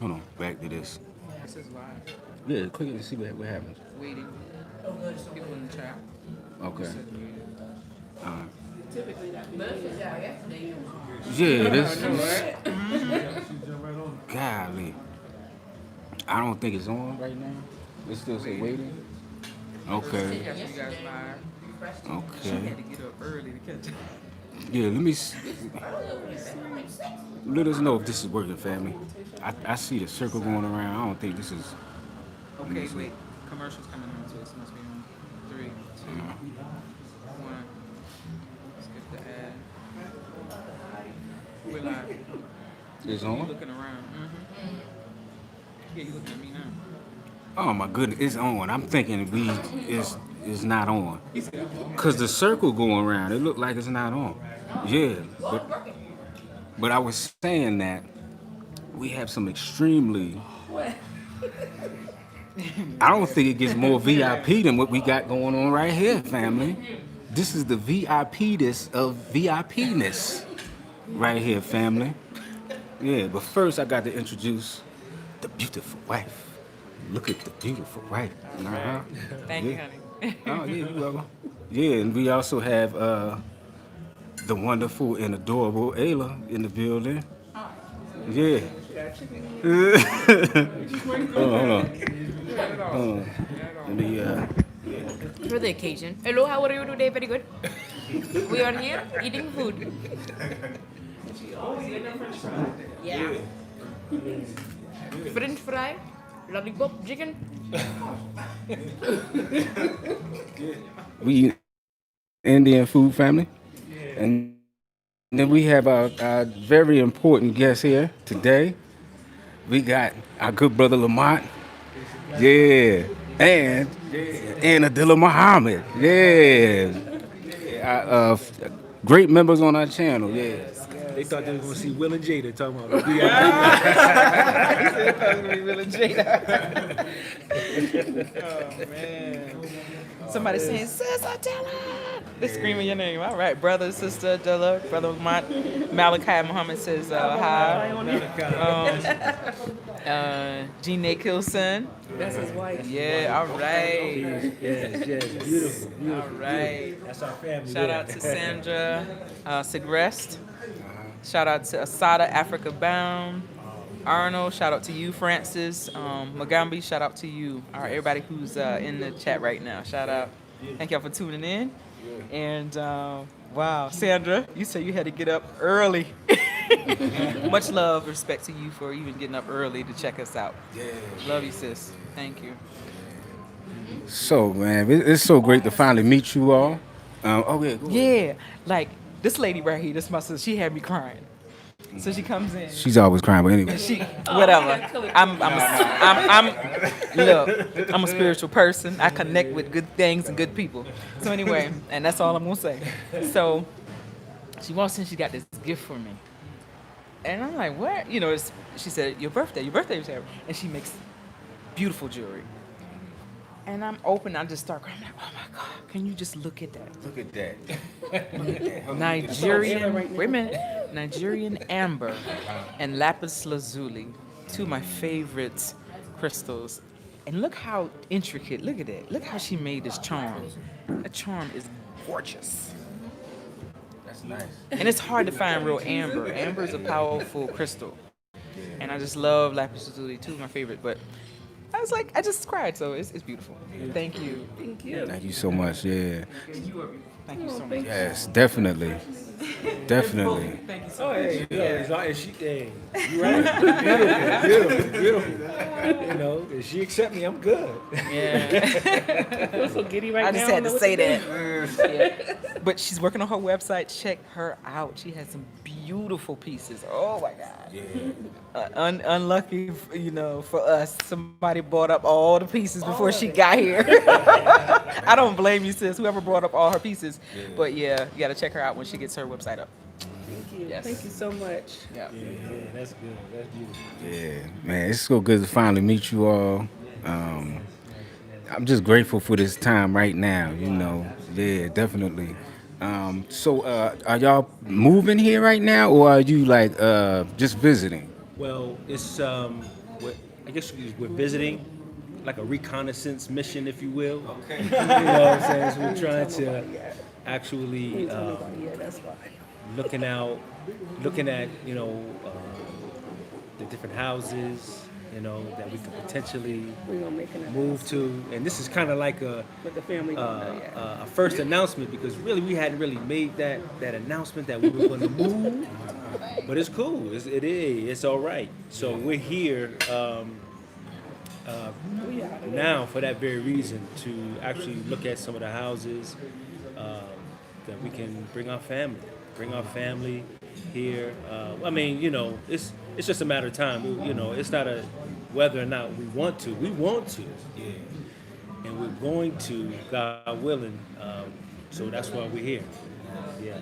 Hold on, back to this. This is live. Yeah, click it to see what happens. Waiting. People in the chat. You Okay. said waiting. Yeah, this I know, is right? golly. I don't think it's on right now. It still say waiting. Okay. Catch you guys live. She Okay. had to get up early to catch it. Yeah, let us know if this is working, family. I see the circle going around. I don't think this is. Okay, wait. Commercials coming on, so this must be on. 3, 2, 1. Skip the ad. We're live. It's You on. looking around. Yeah, you looking at me now. Oh my goodness, it's on. I'm thinking is not on. Cause the circle going around, it looked like it's not on. Yeah, but I was saying that we have some extremely. I don't think it gets more VIP than what we got going on right here, family. This is the VIP-ness of VIP-ness right here, family. Yeah, but first I got to introduce the beautiful wife. Look at the beautiful wife. Uh-huh. Thank you, Yeah. honey. Oh, yeah, you welcome. Yeah, and we also have the wonderful and adorable Ayla in the building. Yeah. Hold on. Let me, For the occasion. Hello, how are you today? Very good. We are here eating food. Yeah. French fry, lollipop, chicken. we eat Indian food, family. And then we have our very important guest here today. We got our good brother Lamont. Yeah. And Adila Muhammad. Yeah. Uh, great members on our channel. Yeah. They thought they were going to see Will and Jada talking about VIP. Oh, man. Somebody saying, Sis Adela. They're screaming your name. All right, brother, sister Adela, brother Malachi Muhammad says hi. Gene Kilson. That's his wife. Yeah, all right. Yes, beautiful, beautiful. All right. That's our family. Shout there. out to Sandra Sigrest. Shout out to Asada Africa Bound. Arnold, shout out to you, Francis. Magambi, shout out to you. All right, everybody who's in the chat right now, shout out. Thank y'all for tuning in. And wow, Sandra, you said you had to get up early. Much love, respect to you for even getting up early to check us out. Love you, sis. Thank you. So, man, it's so great to finally meet you all. Go ahead. Yeah, like this lady right here, this my sister, she had me crying. So she comes in. She's always crying, but anyway. She whatever. Look, I'm a spiritual person. I connect with good things and good people. So anyway, and that's all I'm gonna say. So she walks in, she got this gift for me. And I'm like, what? You know, she said, your birthday was here. And she makes beautiful jewelry. And I'm open, I just start crying. I'm like, oh my God, can you just look at that? Look at that. Nigerian, wait a minute, Nigerian amber and lapis lazuli, two of my favorite crystals. And look how intricate, look at that. Look how she made this charm. That charm is gorgeous. That's nice. And it's hard to find real amber. Amber is a powerful crystal. And I just love lapis lazuli, two of my favorite, but I was like, I just cried, so it's beautiful. Thank you. Thank you. Thank you so much. Yeah. Thank you so much. Yes, definitely. Definitely. Thank you so Oh, much. hey, yeah. As long as she, hey, you right? Beautiful. You know, if she accept me, I'm good. Yeah. I feel so giddy right I now. just had to say that. Yeah. But she's working on her website. Check her out. She has some beautiful pieces. Oh my God. Yeah. Unlucky, you know, for us. Somebody bought up all the pieces before she got here. I don't blame you, sis. Whoever brought up all her pieces. But yeah, you got to check her out when she gets her website up. Thank you. Yes. Thank you so much. Yeah. Yeah, that's good. That's beautiful. Yeah, man, it's so good to finally meet you all. I'm just grateful for this time right now, you know. Yeah, definitely. So, are y'all moving here right now, or are you like just visiting? Well, it's I guess we're visiting, like a reconnaissance mission, if you will. Okay. You know what I'm saying? So we're trying to actually That's why. looking at the different houses, that we could potentially We're gonna make an move to, and this is kind of like with the family. a first announcement because really we hadn't really made that announcement that we were going to move, but it's cool. It's all right. So we're here now for that very reason to actually look at some of the houses that we can bring our family here. I mean, it's just a matter of time. It's not a whether or not we want to. We want to, and we're going to, God willing. So that's why we're here. Yeah.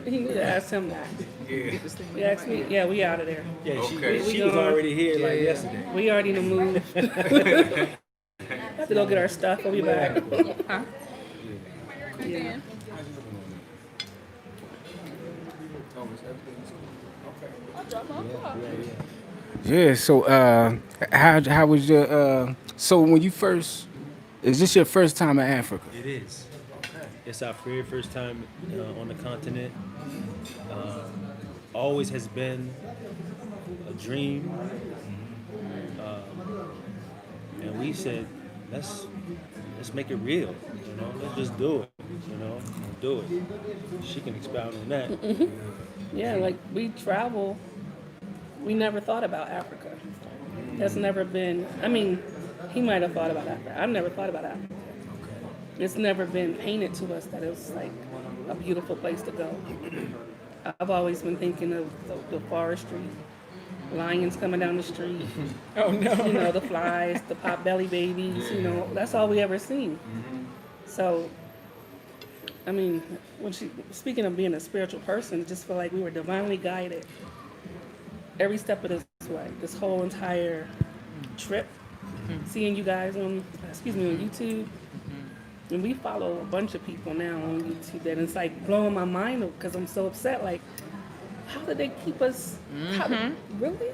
He need to ask him that. Yeah. He asked me. Yeah, we out of there. Yeah, Okay. she was already here like yesterday. We already in the move. Have to go get our stuff. We'll be back. Yeah. Yeah. So, how was your? So when you first, is this your first time in Africa? It is. It's our very first time on the continent. Always has been a dream, and we said, let's make it real. Let's just do it. Do it. She can expound on that. Yeah, like we travel. We never thought about Africa. That's never been. I mean, he might have thought about Africa. I've never thought about Africa. It's never been painted to us that it's like a beautiful place to go. I've always been thinking of the forestry, lions coming down the street. Oh no. The flies, the pot-belly babies. That's all we ever seen. So, I mean, speaking of being a spiritual person, I just feel like we were divinely guided every step of this way, this whole entire trip. Seeing you guys on YouTube. And we follow a bunch of people now on YouTube that it's like blowing my mind because I'm so upset. Like, how did they keep us? Really?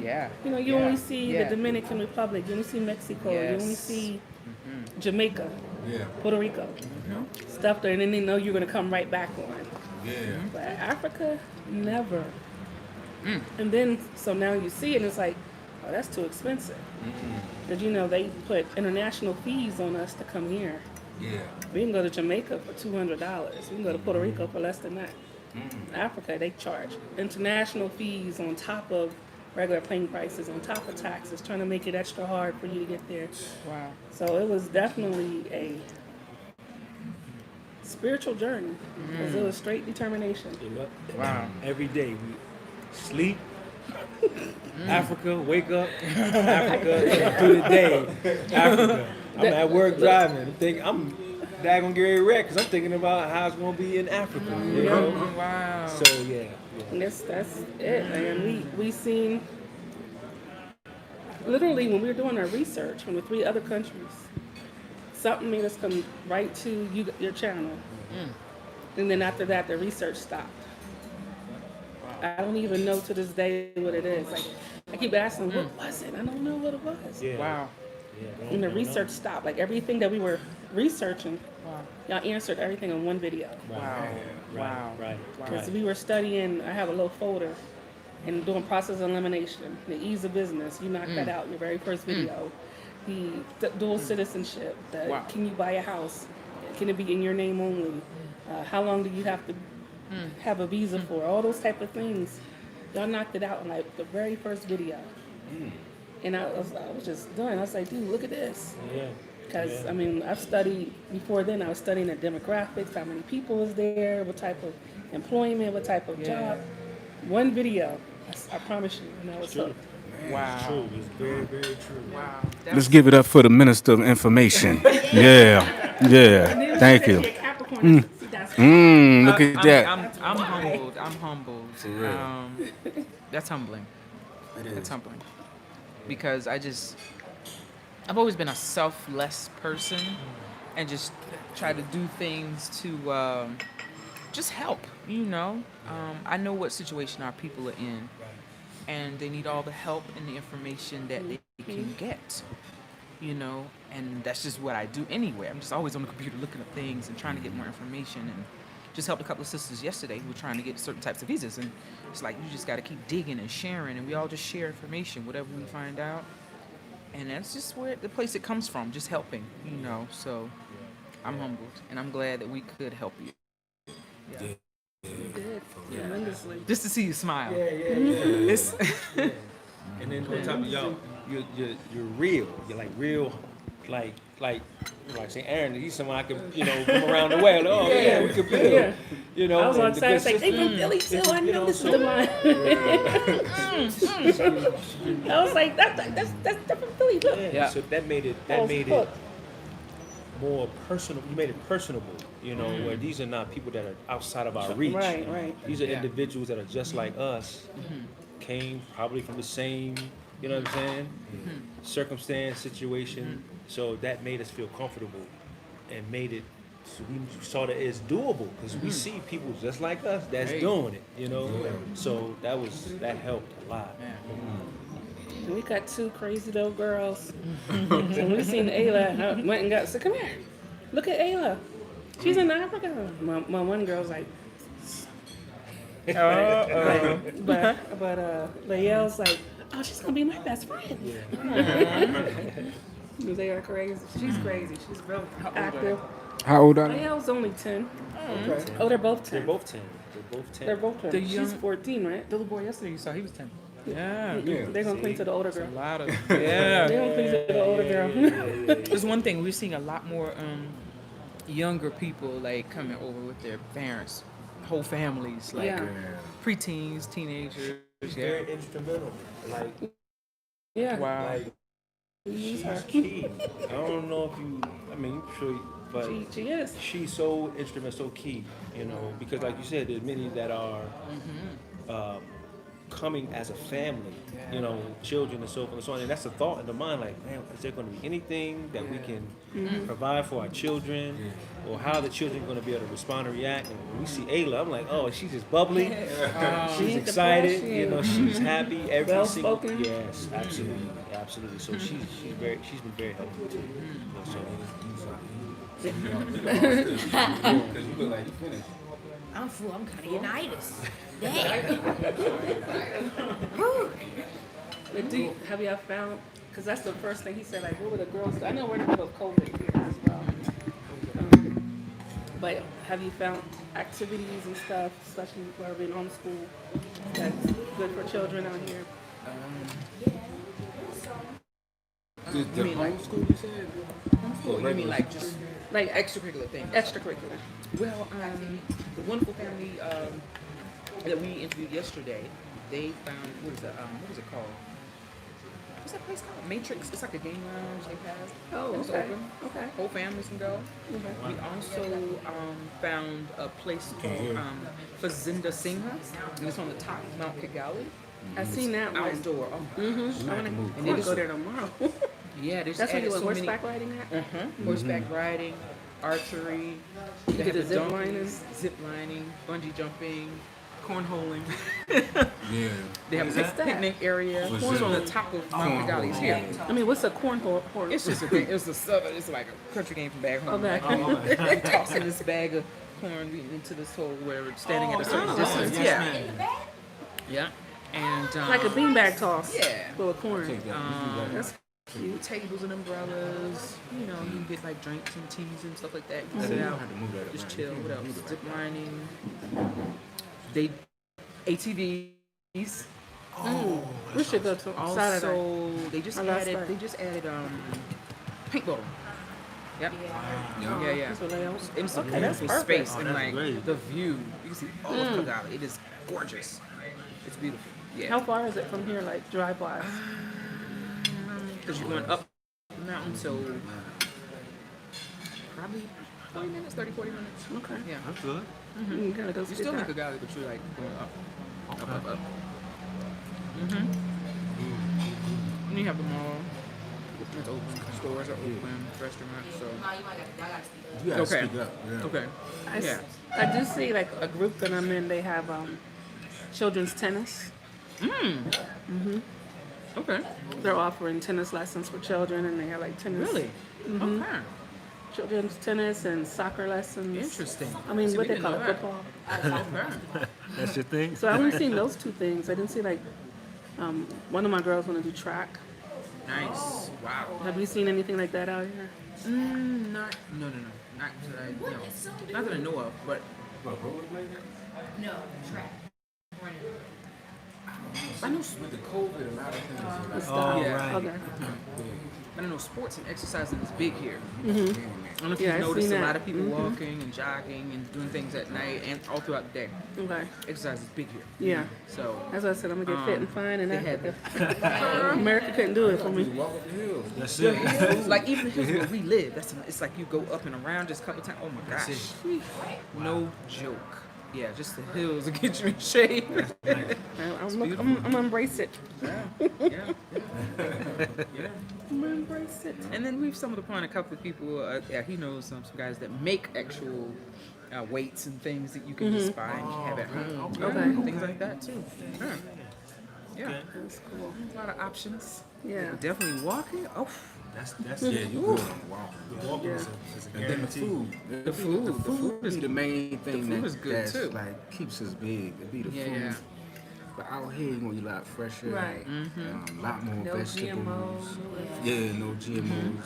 Yeah. You only see the Dominican Republic, you only see Mexico, you only see Jamaica, Puerto Rico, stuff there, and then they know you're gonna come right back on. Yeah. But Africa, never. And then so now you see it, and it's like, oh, that's too expensive. Because they put international fees on us to come here. Yeah. We can go to Jamaica for $200. We can go to Puerto Rico for less than that. Africa, they charge international fees on top of regular plane prices, on top of taxes, trying to make it extra hard for you to get there. Wow. So it was definitely a spiritual journey because it was straight determination. Wow. Every day we sleep. Africa, wake up. Africa, through the day. Africa. I'm at work driving. I'm daggone Gary wreck because I'm thinking about how it's gonna be in Africa. Wow. So yeah. And that's it, man. We seen literally when we were doing our research from the 3 other countries, something made us come right to your channel, and then after that the research stopped. I don't even know to this day what it is. Like I keep asking, what was it? I don't know what it was. Yeah. Wow. Yeah, And the research stopped. Like everything that we were researching, y'all answered everything in one video. Wow. Wow. Right. Because we were studying, I have a little folder, and doing process elimination, the ease of business. You knocked that out, your very first video. The dual citizenship, can you buy a house? Can it be in your name only? How long do you have to have a visa for? All those type of things. Y'all knocked it out in like the very first video. And I was just done. I was like, dude, look at this. Yeah. Because, I mean, I've studied, before then I was studying the demographics, how many people is there, what type of employment, what type of job. One video, I promise you, and I was hooked. Wow. It's true. It's very, very true. Wow. Let's give it up for the Minister of Information. Yeah. Thank you. Look at that. I'm humbled. I'm humbled. That's humbling. That's humbling. Because I've always been a selfless person and just try to do things to just help, I know what situation our people are in. and they need all the help and the information that they can get. You know, and that's just what I do anyway. I'm just always on the computer looking up things and trying to get more information, and just helped a couple of sisters yesterday who were trying to get certain types of visas, and it's like you just got to keep digging and sharing, and we all just share information, whatever we find out, and that's just where the place it comes from, just helping, you know. So I'm humbled, and I'm glad that we could help you. Yeah. You did tremendously. Just to see you smile. It's And then on top of y'all, you're real. You're like real, like say Aaron. He's someone I could come around the way. Like, oh yeah, we could build. Yeah. You know, I was on and the side good like, they sister- from Philly too. I you know know, this so- is the line. I was like, that's from Philly. Look. Yeah. So that made it more personal. You made it personable. You know, where these are not people that are outside of our reach. Right. These are Yeah. individuals that are just like us, came probably from the same, you know what I'm saying, circumstance, situation. So that made us feel comfortable and made it, so we saw that it's doable because we see people just like us that's Hey. doing it, you know. So that helped a lot. We got two crazy little girls. When we seen Ayla, I went and got, said, come here. Look at Ayla. She's in Africa. My one girl's like, but Layel's like, oh, she's gonna be my best friend. They are crazy. She's crazy. She's real active. How old are they? Layel's only 10. Oh, they're both 10. They're both 10. They're both 10. They're both 10. The She's young- 14, right? the little boy yesterday you saw, he was 10. Yeah. They're gonna cling to the older girl. A lot of They're gonna cling to the older girl. There's one thing we're seeing a lot more younger people like coming over with their parents, whole families, like Yeah. preteens, teenagers. Very instrumental. Like, Yeah. Wow. like Use she's her. key. I don't know if you. I mean, I'm sure, but She is. she's so instrumental, so key. You know, because like you said, there's many that are coming as a family. You know, children and so forth and so on. And that's a thought in the mind. Like, man, is there going to be anything that we can provide for our children, or how the children are going to be able to respond and react? And when we see Ayla, I'm like, oh, she's just bubbly. She's Ain't excited. depressed, You know, she's happy every single. Well-spoken. Yes, absolutely. So she's been very helpful too. So, Because you look like you finished. I'm full. I'm kind of getting itis. Damn. Whew. But have y'all found, because that's the first thing he said, like, what were the girls, I know we're in the middle of COVID here as well. But have you found activities and stuff, especially while being homeschooled, that's good for children out here? The homeschool you said? Homeschool, you mean like just Like extracurricular things? extracurricular. Well, the wonderful family that we interviewed yesterday, they found what is it called? What's that place called? Matrix. It's like a game lounge they have. Oh, It's okay. open. Okay. Whole families can go. Okay. We also found a place called Fazenda Singha, and it's on the top of Mount Kigali. I've seen that one. Outdoor. Oh, Mm-hmm. I want and to they just go there tomorrow. yeah, there's That's where you added went so many. horseback riding at? Horseback riding, archery. You They did have the the zip donkeys, lining? zip lining, bungee jumping, cornholing. Yeah. They have a picnic area. What's It's that? on the top of Mount Kigali. It's here. I mean, what's a cornhole? It's just a game. It's a southern. It's like a country game from back home. Okay. Tossing this bag of corn into this hole where we're standing at a certain distance. Yeah. Yeah. And Like a beanbag toss. Yeah. Full of corn. That's cute. Tables and umbrellas. You know, you can get like drinks and teas and stuff like that. You can sit out, just chill. What else? Zip lining. They ATVs. We should go to Saturday. Also, they just Or last added. Friday. They just added paintball. Yep. Yeah. That's what they always- It's a Okay, that's beautiful perfect. space and like the view. You can see all of Kigali. It is gorgeous. It's beautiful. Yeah. How far is it from here, like drive-wise? Because you're going up the mountain, so probably 40 minutes, 30, 40 minutes. Okay. Yeah. That's good. You gotta go You're see still in that. Kigali, but you're like going up. And you have the mall. It's open. Stores are open. Restaurants. So. You gotta Okay. speak up. Yeah. Okay. I Yeah. do see like a group that I'm in. They have children's tennis. Okay. They're offering tennis lessons for children, and they have like tennis. Really? Okay. Children's tennis and soccer lessons. Interesting. I mean, See, what we they didn't call know it, that. football. Okay. That's your thing. So I only seen those two things. I didn't see like one of my girls want to do track. Nice. Wow. Have you seen anything like that out here? Not. No. Not that I know. Not that I know of, but No, track. I know. With the COVID, a lot of things. The style. yeah. right. Okay. I don't know. Sports and exercising is big here. I don't know if Yeah, you've I've noticed seen a lot that. of people walking and jogging and doing things at night and all throughout the day. Okay. Exercise is big here. Yeah. So That's what I said. I'm gonna get fit and fine, and they had Africa. America couldn't do it for me. Walk up the hill. That's it. like even the hills where we live, it's like you go up and around just a couple times. Oh my gosh, no joke. Yeah, just the hills will get you in shape. I'm gonna embrace it. Yeah. I'm gonna embrace it. And then we've stumbled upon a couple of people. He knows some guys that make actual weights and things that you can just buy and have at home. Okay. Things like that too. Yeah. That's cool. A lot of options. Yeah. Definitely walking. Oh, That's Yeah, you good on walking. The walking Yeah. is a And then the guarantee. food. The food is the main thing food is good, that's too. like keeps us big. It be the Yeah, food. yeah. But out here, you gonna eat a lot fresher. Right. A lot more No vegetables. GMOs. Yeah, no GMOs.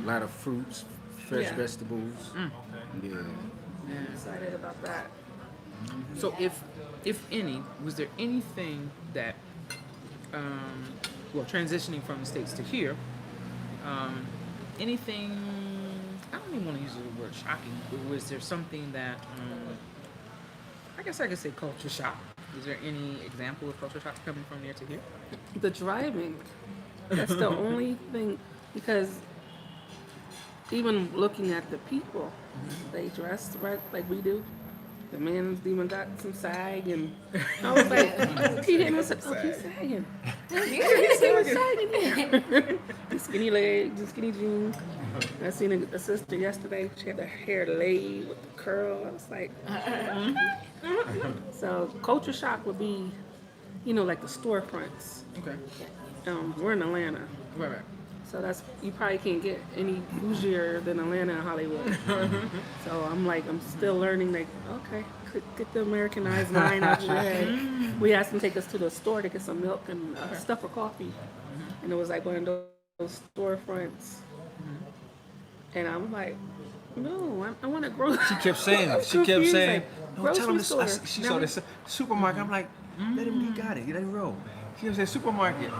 A lot of fruits, fresh Yeah. vegetables. Yeah. I'm excited about that. So if any, was there anything that, well, transitioning from the States to here, anything, I don't even want to use the word shocking, but was there something that, I guess I could say culture shock? Is there any example of culture shock coming from there to here? The driving. That's the only thing, because even looking at the people, they dress right like we do. The man's even got some sag, and I was like, he didn't say, oh, he's sagging. He's sagging here. Skinny legs and skinny jeans. I seen a sister yesterday. She had her hair laid with the curl. I was like, so culture shock would be, like the storefronts. Okay. We're in Atlanta. Right. So you probably can't get any bougier than Atlanta and Hollywood. So I'm still learning, like, okay, get the Americanized mind out your head. We asked them to take us to the store to get some milk and stuff for coffee. And it was like one of those storefronts. And I'm like, no, I want to grow. She kept saying I'm it. She kept confused, saying, like, "No, tell him grocery this." store. She saw this supermarket. I'm like, "Let him. He got it. Let him roll." She kept saying supermarket,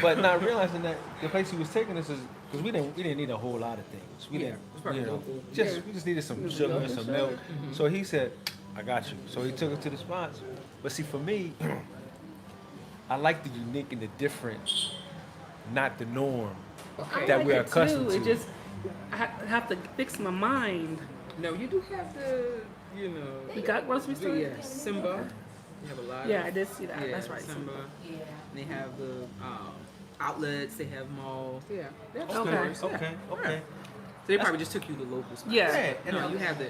but not realizing that the place he was taking us is because we didn't need a whole lot of things. We didn't, probably you know, local. we just needed some sugar and some milk. So he said, "I got you." So he took us to the spots. But see, for me, I like the unique and the different, not the norm that we're accustomed to. It just, I have to fix my mind. No, you do have the, We got grocery store? yeah, Simba. You have a lot. Yeah, I did see that. Yeah, That's right. Simba. And they have the outlets. They have malls. Yeah. They have Okay. stores. Yeah. Okay. So they probably just took you to the local spots. Yeah. No, you have the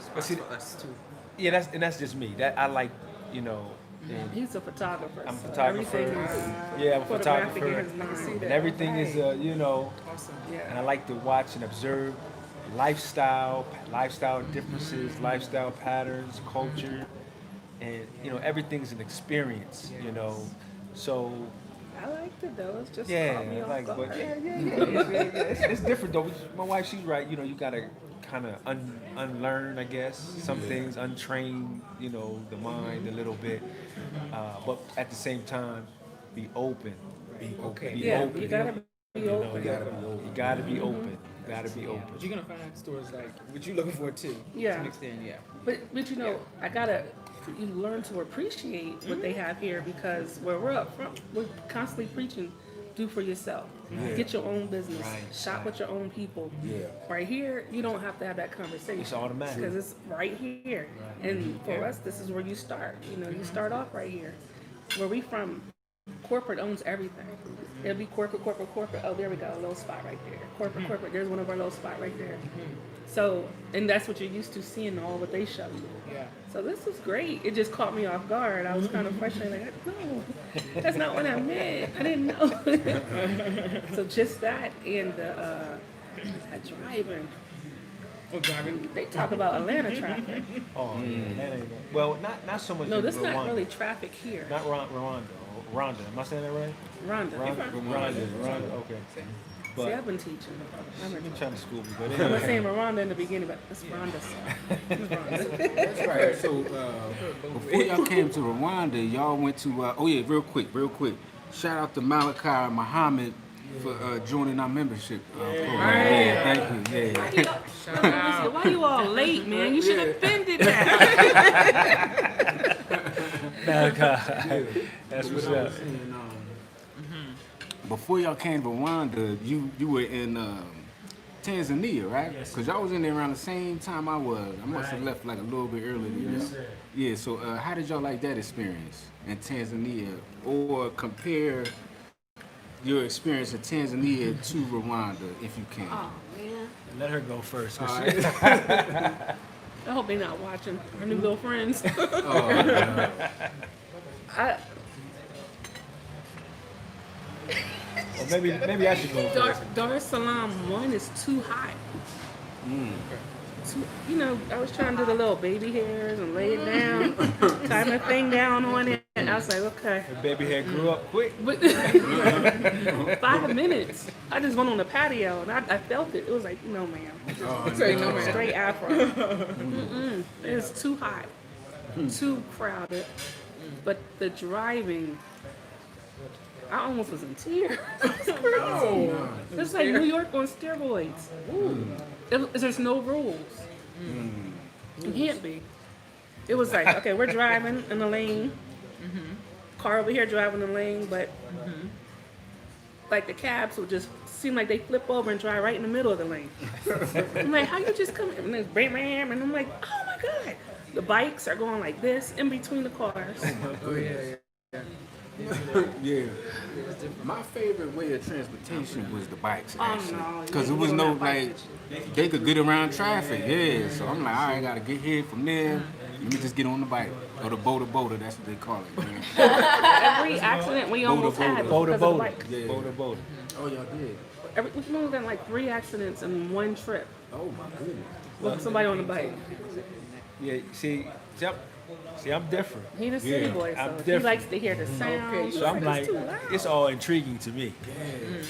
spots see, for us too. Yeah, that's just me. That I like, and He's a photographer. I'm a so photographer. everything is Yeah, I'm a photographic in photographer. his mind. And everything is, Awesome. and I like to watch and observe lifestyle differences, lifestyle patterns, culture, and everything's an experience. So I liked it though. It's just yeah, caught me off like, guard. but it's different though. My wife, she's right. You gotta kind of unlearn, I guess, some things, untrain, the mind a little bit, but at the same time, be open. Be open. You gotta be open. You gotta be open. But you're gonna find stores like what you're looking for too. Yeah. To an extent, yeah. But you learn to appreciate what they have here, because where we're up front, we're constantly preaching, do for yourself. Get your own business. Shop with your own people. Yeah. Right here, you don't have to have that conversation. It's automatic. Because it's right here. And for us, this is where you start. You start off right here. Where we from, corporate owns everything. It'll be corporate, corporate, corporate. Oh, there we go, a little spot right there. Corporate, corporate. There's one of our little spot right there. So, and that's what you're used to seeing all what they show you. Yeah. So this was great. It just caught me off guard. I was kind of frustrated. Like, no, that's not what I meant. I didn't know. So just that and that driving. Oh, driving. They talk about Atlanta traffic. Oh, man, that ain't well, not so much. No, in this is not Rwanda. really traffic here. Not Rwanda. Rwanda. Am I saying that right? Rwanda. Okay. See, But I've been teaching. you've been trying to school me, but I was anyway. saying Rwanda in the beginning, but it's Rwanda. It's Rwanda. That's right. So before y'all came to Rwanda, y'all went to. Oh yeah, real quick. Shout out to Malachi Muhammad for joining our membership program. Yeah, thank you. Yeah. Why you all late, man? You should have been did that. That's what's up. Before y'all came to Rwanda, you were in Tanzania, right? Yes, Because y'all was in there around the same time I was. I must have left like a little bit earlier than y'all. sir. Yeah, so how did y'all like that experience in Tanzania? Or compare your experience in Tanzania to Rwanda, if you can. Oh man. Let her go first. All 'cause right. I hope they're not watching. Our new little friends. I, Or maybe I should go first. Dar es Salaam one is too hot. You know, I was trying to do the little baby hairs and lay it down, tie my thing down on it. And I was like, okay. The baby hair grew up quick. But 5 minutes. I just went on the patio and I felt it. It was like, no, ma'am. Say no, man. Straight afro. It was too hot, too crowded. But the driving, I almost was in tears. It's crazy. It's like New York on steroids. There's no rules. It can't be. It was like, okay, we're driving in the lane. Car over here driving the lane, but like the cabs would just seem like they flip over and drive right in the middle of the lane. I'm like, how you just come in? And then bam, bam, and I'm like, oh my God. The bikes are going like this in between the cars. Oh yeah. Yeah. My favorite way of transportation was the bikes, actually. no, you Because it didn't was get no, on that bike, like, they could get around traffic, yeah. So I'm like, all right, I gotta get here from there. Let me just get on the bike. Or the boda, that's what they call it. Man. Every accident we almost had was because of the bike. Yeah. Boda. Oh, y'all did? We've only done like 3 accidents in one trip Oh, my goodness. with somebody on the bike. Yeah, see, I'm different. He the city boy, so I'm he different. likes to hear the sound. Okay, He's So I'm it's like, too loud. it's all intriguing to me.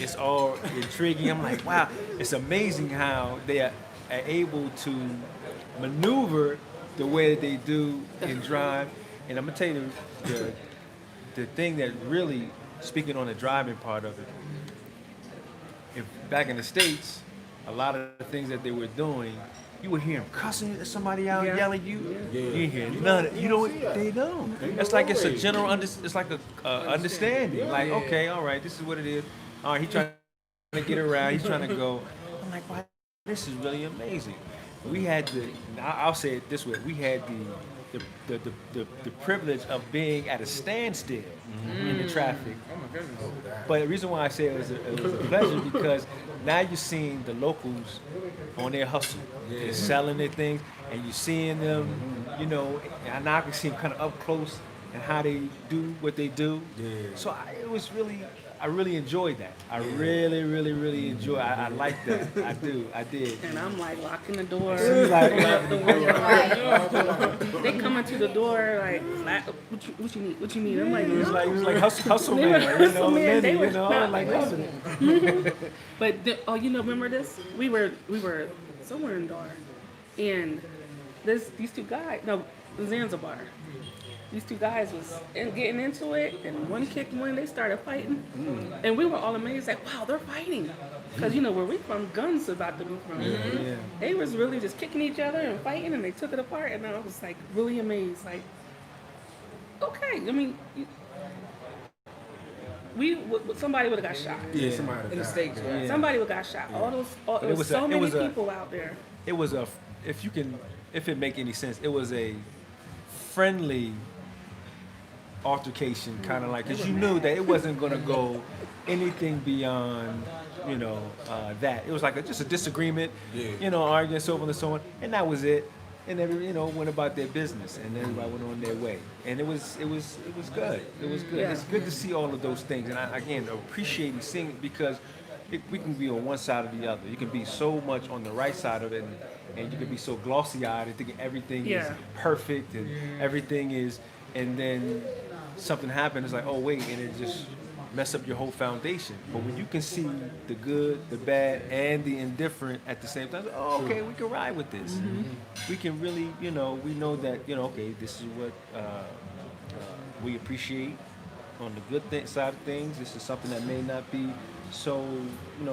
It's all intriguing. I'm like, wow, it's amazing how they are able to maneuver the way that they do and drive. And I'm gonna tell you the thing that really, speaking on the driving part of it, if back in the States, a lot of the things that they were doing, you would hear them cussing at somebody out, yelling at you. You hear none. You know what they don't. It's like it's a general. It's like a understanding. Like, okay, all right, this is what it is. All right, he's trying to get around. He's trying to go. I'm like, wow, this is really amazing. We had I'll say it this way. We had the privilege of being at a standstill in the traffic. Oh my goodness. But the reason why I say it was a pleasure because now you're seeing the locals on their hustle. They're selling their things, and you're seeing them, you know, and now I can see them kind of up close and how they do what they do. Yeah. So I really enjoyed that. I really enjoy. I like that. I did. And I'm like locking the door. She's like, The window. They come into the door like, what you need? What you need? I'm like, it was no. like hustle They were man, you know, hustle man. Lenny, They were you know, not like listening. But you know, remember this? We were somewhere in Dar, and these 2 guys, no, Zanzibar. These 2 guys was getting into it, and one kicked one. They started fighting, and we were all amazed, like, wow, they're fighting, because you know where we from, guns about to be from. Yeah. They was really just kicking each other and fighting, and they took it apart, and I was like really amazed, like, okay, I mean. Somebody would have got shot. Yeah, somebody In the died. States, right? Somebody would have got shot. It was so many people out there. It was if it make any sense, it was a friendly altercation, kind of like, because you knew that it wasn't gonna go anything beyond, that. It was like just a disagreement, arguing, so on and so on, and that was it. And went about their business, and everybody went on their way. And it was good. It was good. Yeah. It's good to see all of those things, and I again appreciate seeing it because we can be on one side or the other. You can be so much on the right side of it, and you can be so glossy-eyed and thinking everything is perfect and everything is, and then something happens. It's like, oh wait, and it just mess up your whole foundation. But when you can see the good, the bad, and the indifferent at the same time, oh, okay, we can ride with this. We can really, we know that, okay, this is what we appreciate on the good side of things. This is something that may not be so,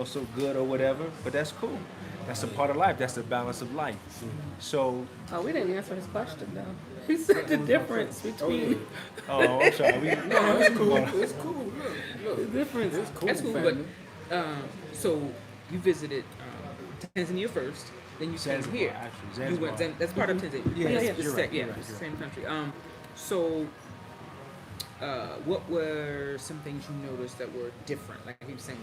so good or whatever, but that's cool. That's a part of life. That's the balance of life. So. Oh, we didn't answer his question though. He said the difference between Oh, I'm sorry. No, it's cool. It's cool. Look, the difference. it's cool. That's cool, but so you visited Tanzania first, then you came Zanzibar, here. actually, You went. Zanzibar. That's part of Tanzania. Yeah, It's yeah, the you're same- right, you're yeah, right, it's the you're same country. So what were some things you noticed that were different? Like he was saying,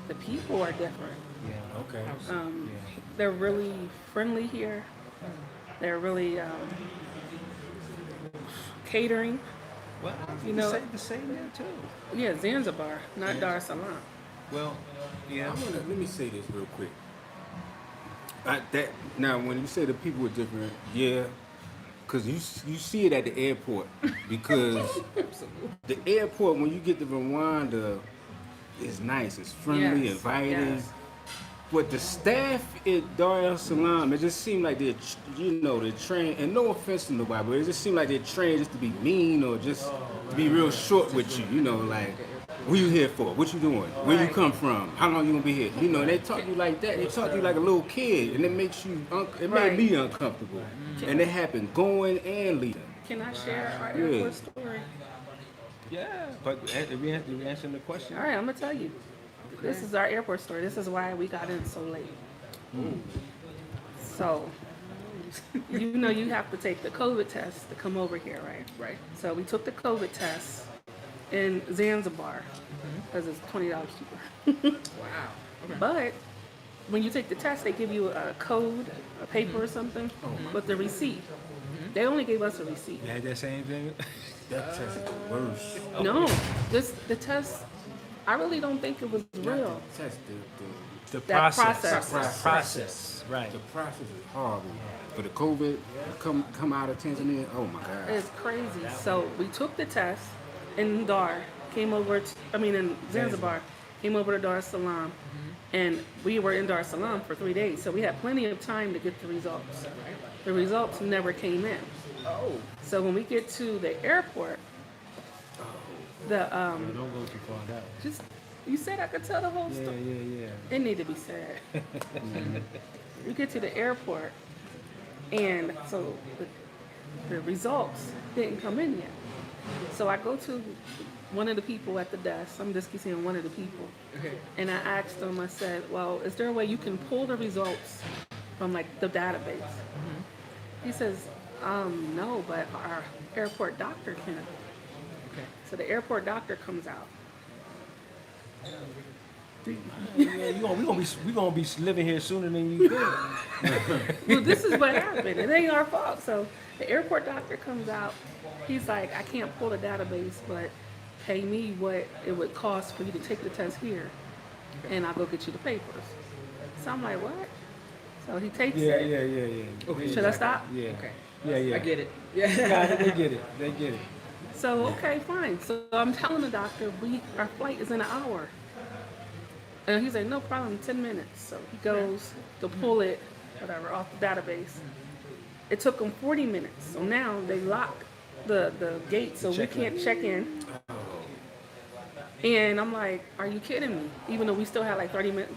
The people are different. Yeah. Okay. They're really friendly here. They're really catering. Well, You know- the same there too. Yeah, Zanzibar, not Dar es Salaam. Well, yeah. Let me say this real quick. Now, when you say the people are different, yeah, because you see it at the airport. Because the airport, when you get to Rwanda, is nice. It's friendly, Yes, inviting. yes. But the staff at Dar es Salaam, it just seemed like they're trained, and no offense to nobody, but it just seemed like they're trained just to be mean or just to be real short with you, like, what you here for? What you doing? Where you come from? How long you gonna be here? And they talk to you like that. They talk to you like a little kid, and it makes you, it Right. made me uncomfortable. And it happened going and leaving. Can I share our Yeah. airport story? Yeah. But we answering the question. All right, I'm gonna tell you. This is our airport story. This is why we got in so late. So, you have to take the COVID test to come over here, right? right? So we took the COVID test in Zanzibar because it's $20 cheaper. Wow. Okay. But when you take the test, they give you a code, a paper or something with the receipt. They only gave us a receipt. You had that same thing. That test is the worst. No, the test. I really don't think it was real. The test, The That process. process. Process. Right. the process is horrible. For the COVID, come out of Tanzania, oh my God. It's crazy. So we took the test in Dar, in Zanzibar, came over to Dar es Salaam, and we were in Dar es Salaam for 3 days. So we had plenty of time to get the results. The results never came in. Oh. So when we get to the airport, Don't go too far down. just you said I could tell the whole story. Yeah. It need to be said. We get to the airport, and so the results didn't come in yet. So I go to one of the people at the desk. I'm just seeing one of the people, Okay. and I asked them. I said, "Well, is there a way you can pull the results from like the database?" He says, "No, but our airport doctor can." Okay. So the airport doctor comes out. Yeah, we gonna be living here sooner than you think. Well, this is what happened. It ain't our fault. So the airport doctor comes out. He's like, I can't pull the database, but pay me what it would cost for you to take the test here, and I'll go get you the papers. So I'm like, what? So he takes Yeah. it. Okay. Should I stop? Yeah. Okay. Yeah. I get it. Yeah. They get it. They get it. So okay, fine. So I'm telling the doctor, our flight is in an hour. And he's like, no problem, 10 minutes. So he goes to pull it, whatever, off the database. It took him 40 minutes. So now they lock the gate so we can't check in. And I'm like, are you kidding me? Even though we still had like 30 minutes.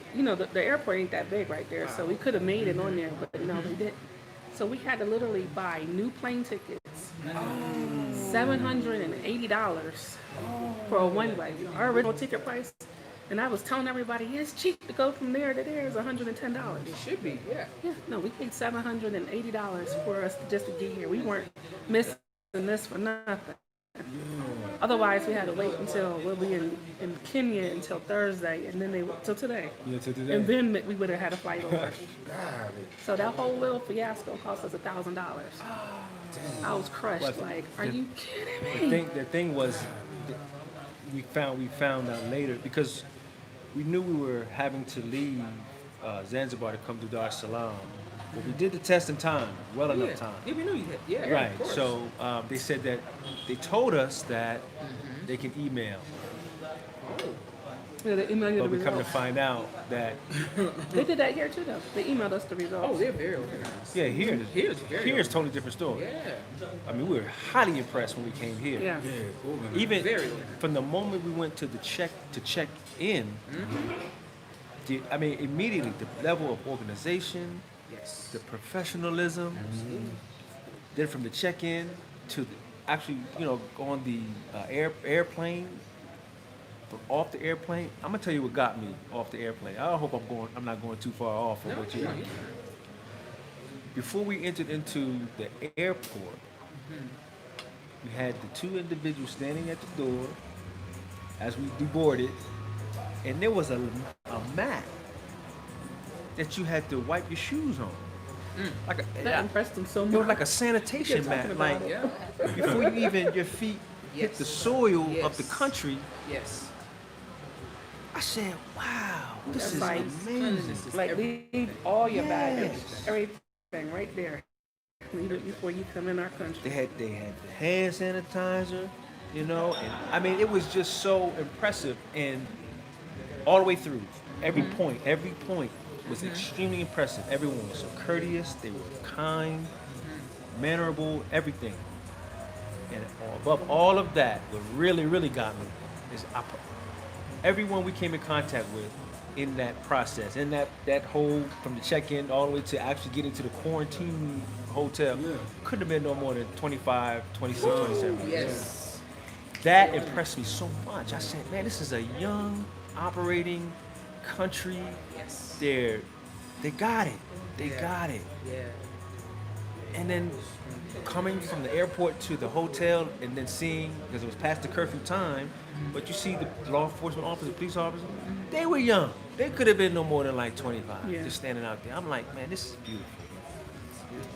The airport ain't that big right there. So we could have made it on there, but no, they didn't. So we had to literally buy new plane tickets. $780 for a one-way. Our original ticket price. And I was telling everybody, it's cheap to go from there to there is $110. It should be. Yeah. Yeah, no, we paid $780 for us just to get here. We weren't missing this for nothing. Otherwise, we had to wait until we'll be in Kenya until Thursday, and then till today. Yeah, to today. And then we would have had a flight over. So that whole little fiasco cost us $1,000. I was crushed. But Like, are you kidding me? The thing was, we found out later because we knew we were having to leave Zanzibar to come to Dar es Salaam. But we did the test in time, well enough time. Yeah, we knew you had. Yeah, Right. Of course. So they said that they told us that they can email, Yeah, they emailed you but the we come to results. find out that They did that here too, though. They emailed us the results. Oh, they're very organized. yeah, here's very totally different story. Yeah. I mean, we were highly impressed when we came here. Yeah. Even Very organized. from the moment we went to check in, immediately the level of organization, Yes. the professionalism, then from the check-in to actually, on the airplane, off the airplane. I'm gonna tell you what got me off the airplane. I hope I'm not going too far off of what you. Before we entered into the airport, we had the two individuals standing at the door as we deboarded, and there was a mat that you had to wipe your shoes on. Like That impressed them so it was much. like a sanitation Kept mat. talking Like about Yeah. before you even your feet hit the soil of the Yes. country, Yes. I said, "Wow, this That's is like amazing." Cleanliness is Like, everything. leave all your baggage, Yes. everything right there. Leave it before you come in our country. They had the hand sanitizer, and I mean it was just so impressive, and all the way through, every point was extremely impressive. Everyone was so courteous, they were kind, mannerable, everything. And above all of that, what really got me is everyone we came in contact with in that process, in that whole, from the check-in all the way to actually getting to the quarantine hotel, couldn't have been no more than 25, 26, 27 years. Yes. That impressed me so much. I said, man, this is a young, operating country. Yes. They got it. They got it. Yeah. And then coming from the airport to the hotel and then seeing, because it was past the curfew time, but you see the law enforcement officers, police officers, they were young. They could have been no more than like 25, Yeah. just standing out there. I'm like, man, this is beautiful.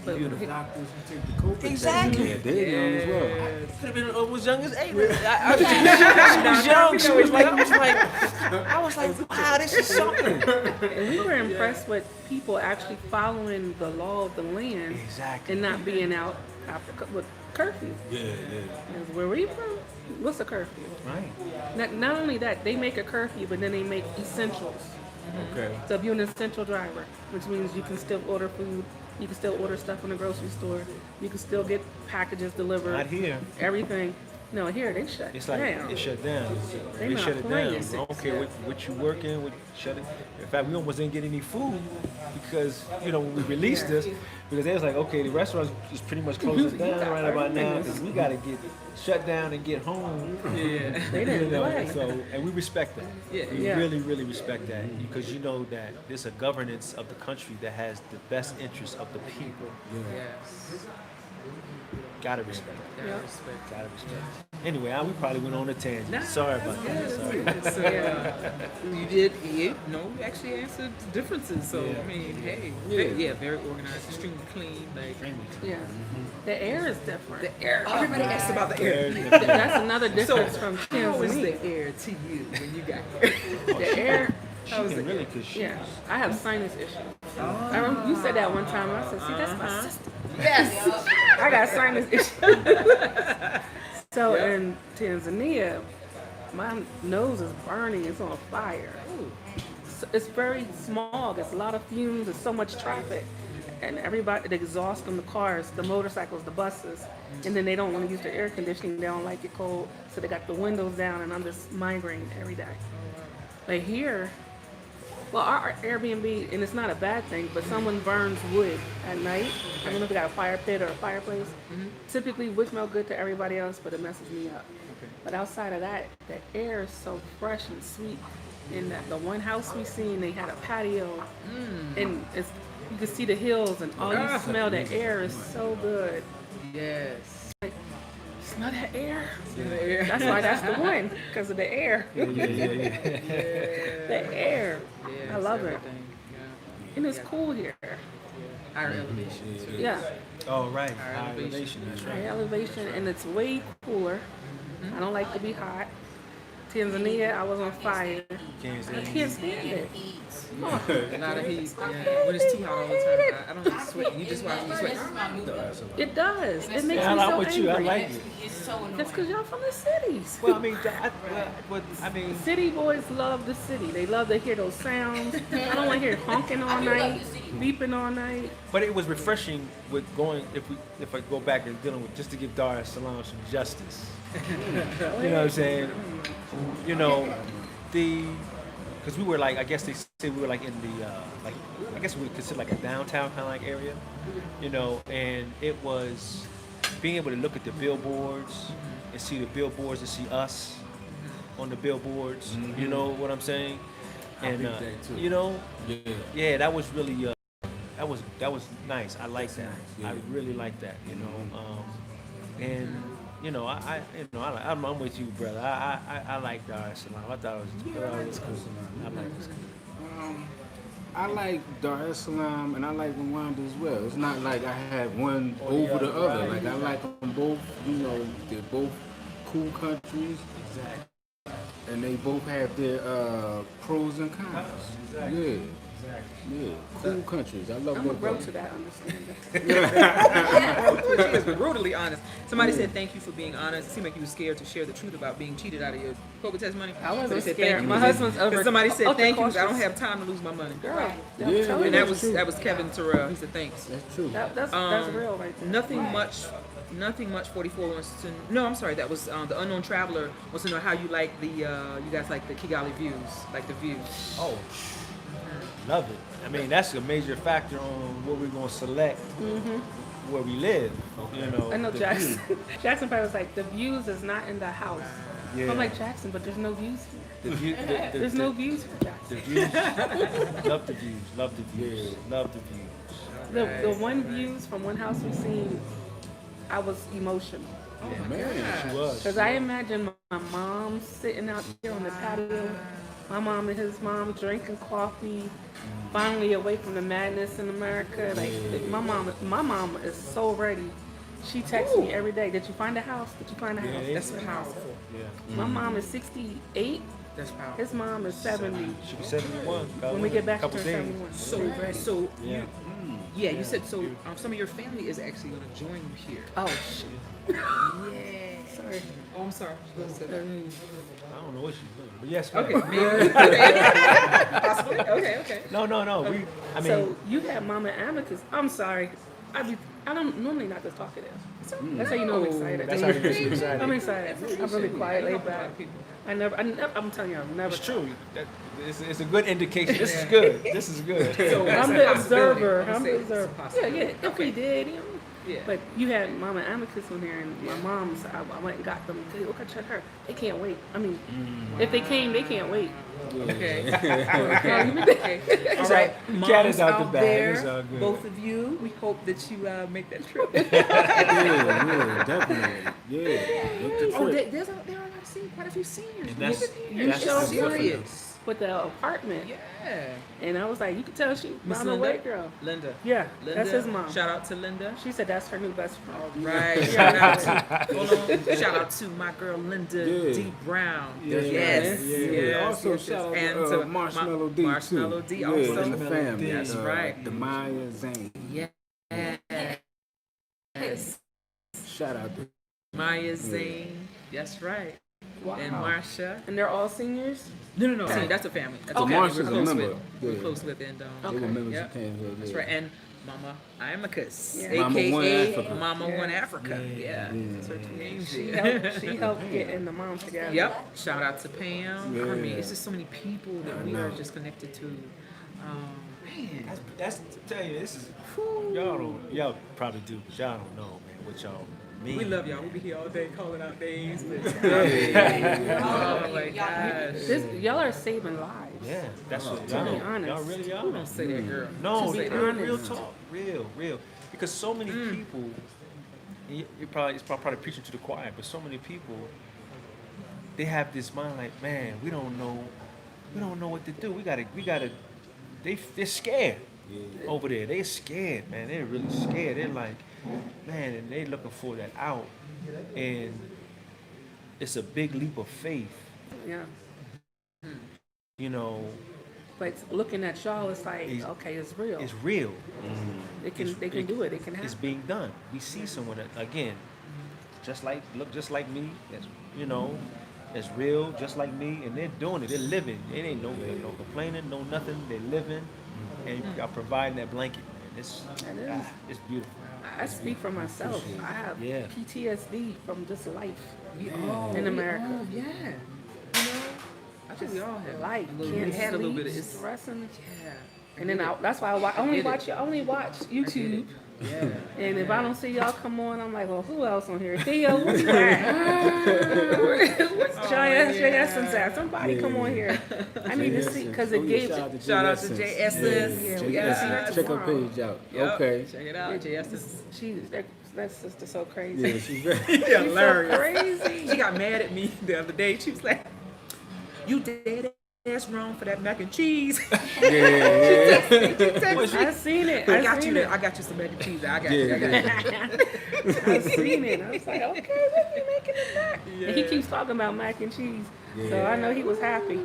But Beautiful. Doctors who take the COVID. Exactly. Yeah, they're young as well. Could have been was young as Ava. She was young. She was like, I was like, wow, this is something. And we were impressed with people actually following the law of the land Exactly. and not being out after with curfew. Yeah. Because where we from, what's a curfew? Right. Not only that, they make a curfew, but then they make essentials. Okay. So if you're an essential driver, which means you can still order food, you can still order stuff from the grocery store, you can still get packages delivered. Not here. Everything. No, here they shut It's like down. it shut down. They They not shut it playing. down. I don't care what you working, what shut it. In fact, we almost didn't get any food because when we released this, because they was like, okay, the restaurant is pretty much closing down right about now because we got to get shut down and get home. Yeah. They didn't play. So, and we respect that. Yeah. We Yeah. really respect that because you know that there's a governance of the country that has the best interests of the people. Yes. Gotta respect that. Yeah. Respect. Gotta respect. Anyway, we probably went on a tangent. Nah, Sorry about that. Sorry. So, you did, you actually answered the differences. So, I mean, hey, very organized, extremely clean. Like, Yeah. The air is different. the air. Everybody asks about the air. That's another difference from How was Tanzania. the air to you when you got here? The air, She can really, cause she. yeah. I have sinus issues. I remember you said that one time. I said, see, that's my sister. Yes. I got sinus issues. So in Tanzania, my nose is burning. It's on fire. So it's very smog. It's a lot of fumes. There's so much traffic. And everybody, the exhaust from the cars, the motorcycles, the buses. And then they don't want to use the air conditioning. They don't like it cold. So they got the windows down and I'm just migraine every day. But here, well, our Airbnb, and it's not a bad thing, but someone burns wood at night. I don't know if they got a fire pit or a fireplace. Typically, wood smell good to everybody else, but it messes me up. But outside of that, the air is so fresh and sweet. And the one house we seen, they had a patio, and you can see the hills, and all you smell. The air is so good. Yes. Smell that air. Yeah. That's why that's the one, because of the air. Yeah. The air. Yeah, I love it. everything. Yeah. And it's cool here. Higher elevation. Too. Yeah. Oh, right. Higher High elevation. elevation. That's High right. elevation, and it's way cooler. I don't like to be hot. Tanzania, I was on fire. Can't I stand can't stand it. A lot of heat. Yeah. When it's too hot all the time, I don't like sweat. You just watch me sweat. It does. It makes Yeah, me I'm so with you. I angry. like it. It's so annoying. That's because y'all from the cities. Well, I mean, I mean, City boys love the city. They love to hear those sounds. I don't want to hear honking all night, beeping all night. but it was refreshing with going. If I go back and dealing with just to give Dar es Salaam some justice. You know what I'm saying? You know, because we were like, I guess they say we were like in the like, I guess we would consider like a downtown kind of like area. You know, and it was being able to look at the billboards and see the billboards and see us on the billboards. You know what I'm saying? And peeped that too. you know, Yeah. yeah, that was really that was nice. I like that. Yeah. I really like that. You know, and you know, I'm with you, brother. I like Dar es Salaam. I thought it was cool. I like it. I like Dar es Salaam and I like Rwanda as well. It's not like I have one over the other. Like I like them both. You know, they're both cool countries. Exactly. And they both have their pros and cons. Yeah. Yeah. Cool countries. I love I'm a both grow of to them. that understanding. She is brutally honest. Somebody said thank you for being honest. It seemed like you were scared to share the truth about being cheated out of your COVID test money. I wasn't But they said scared. thank you. My husband's over. Because somebody said thank you because I don't ultra-cautious. have time to lose my money. Girl, Right. I'm Yeah, telling And you. that was Kevin Terrell. He said thanks. That's true. That's real right there. Nothing much. 44 wants to. No, I'm sorry. That was the unknown traveler wants to know how you like the. You guys like the Kigali views, like the views. Oh, love it. I mean, that's a major factor on what we're gonna select where we live. You know, I know the Jackson. view. Jackson probably was like, the views is not in the house. Yeah. I'm like, Jackson, but there's no views here. The view. There's no views for Jackson. The views. Love the views. Love the views. Love the views. The one views from one house we seen, I was emotional. Oh, man. She was. Because I imagine my mom sitting out there on the patio, my mom and his mom drinking coffee, finally away from the madness in America. Like my mom is so ready. She texts me every day. Did you find a house? Did you find a house? That's powerful. Yeah. My mom is 68. That's powerful. His mom is 70. She was 71. When we get back, couple she's days. 71. So Yeah. you said so. Some of your family is actually going to join you here. Oh, shit. Yeah. Sorry. Oh, I'm sorry. I don't know what she's doing, but yes. Okay, ma'am. maybe. Possibly. Okay. No. I mean, So you have Mama Amicus. I'm sorry. I don't normally not this talkative. That's how you know I'm excited. that's how you get excited. I'm excited. I'm really quiet, laid back. I'm telling you, I'm never. It's true. It's a good indication. This is good. This is good. So I'm it's a the possibility. observer. You I'm say the it's a observer. Yeah, possibility. If we did, you know. Yeah. But you had Mama Amicus on there, and my mom's. I went and got them. Look at check her. They can't wait. I mean, if they came, they can't wait. Okay. Okay. All right. The cat is Moms out the bag. It's all there, good. both of you, we hope that you make that trip. Yeah, definitely. Yeah. Look the Oh, trip. there are quite a few seniors. And that's- You that's show serious. with the apartment, Yeah. and I was like, you could tell she Miss mama Linda? white girl. Linda. Yeah, Linda. that's his mom. Shout out to Linda. She said that's her new best friend. Right. Shout out to, hold on. Shout out to my girl Linda Yeah. D. Brown. Yes. Yes. Also, shout out And to to Marshmallow D. Marshmallow too. D. Yeah, Also. and the family. That's right. The Maya Zane. Yes. Shout out to Maya Zane. That's right. Wow. And Marsha. And they're all seniors. No. See, that's a family. That's Okay. a family Marsha's we're a close member. with. We're Yeah. close with. And They Okay. were members Yep. who came here. that's yeah. right. And Mama Imacus, Yeah. Mama One aka Africa. Mama Yeah. One Africa. Yeah. That's what she named She it. helped getting the mom together. Yep. Shout out to Pam. I mean, Yeah. it's just so many people that we are just connected to. Man. That's to tell you, this is y'all probably do, but y'all don't know, man, what y'all mean. We love y'all. We be here all day calling out names. But Oh oh my gosh. Y'all are saving lives. Yeah, that's what To y'all. be honest. Y'all really Who are. don't say that, girl? No, To be real honest. talk, real, because so many people it's probably preaching to the choir, but so many people, they have this mind like, man, we don't know what to do. We gotta. They're scared over there. They're scared, man. They're really scared. They're like, man, and they looking for that out, and it's a big leap of faith, Yeah. you know. But looking at y'all, it's like, It's- okay, it's real. It's real. They can do it. It can It's happen. being done. We see someone that, again, just like me. That's that's real, just like me, and they're doing it. They're living. It ain't no complaining, no nothing. They're living, and are providing that blanket. Man. That is. It's beautiful. I speak for myself. I have Yeah. PTSD from just life We all in America. We all, yeah. You know, I think we all have Life. a little, Can't we had a little sleep, bit of it's, stressing. yeah. And then that's why I only watch YouTube. Yeah. And if I don't see y'all come on, I'm like, well, who else on here? Theo, where you at? Where's Jay Essence at? Somebody come on here. I need to see, because it gave Shout out to Jay Essence. Yeah, Jay we gotta see her Essence. Check her tomorrow. page out. Yep. Okay. Check it out. Jay Essence. That sister so crazy. Yeah, she's very. She's so Hilarious. crazy. She got mad at me the other day. She was like, "You dead ass wrong for that mac and cheese." Yeah. I seen it. I got you. I got you some mac and cheese. I got you. I got you. I seen it. I was like, okay, let me making it back. And he keeps talking about mac and cheese, so I know he was happy.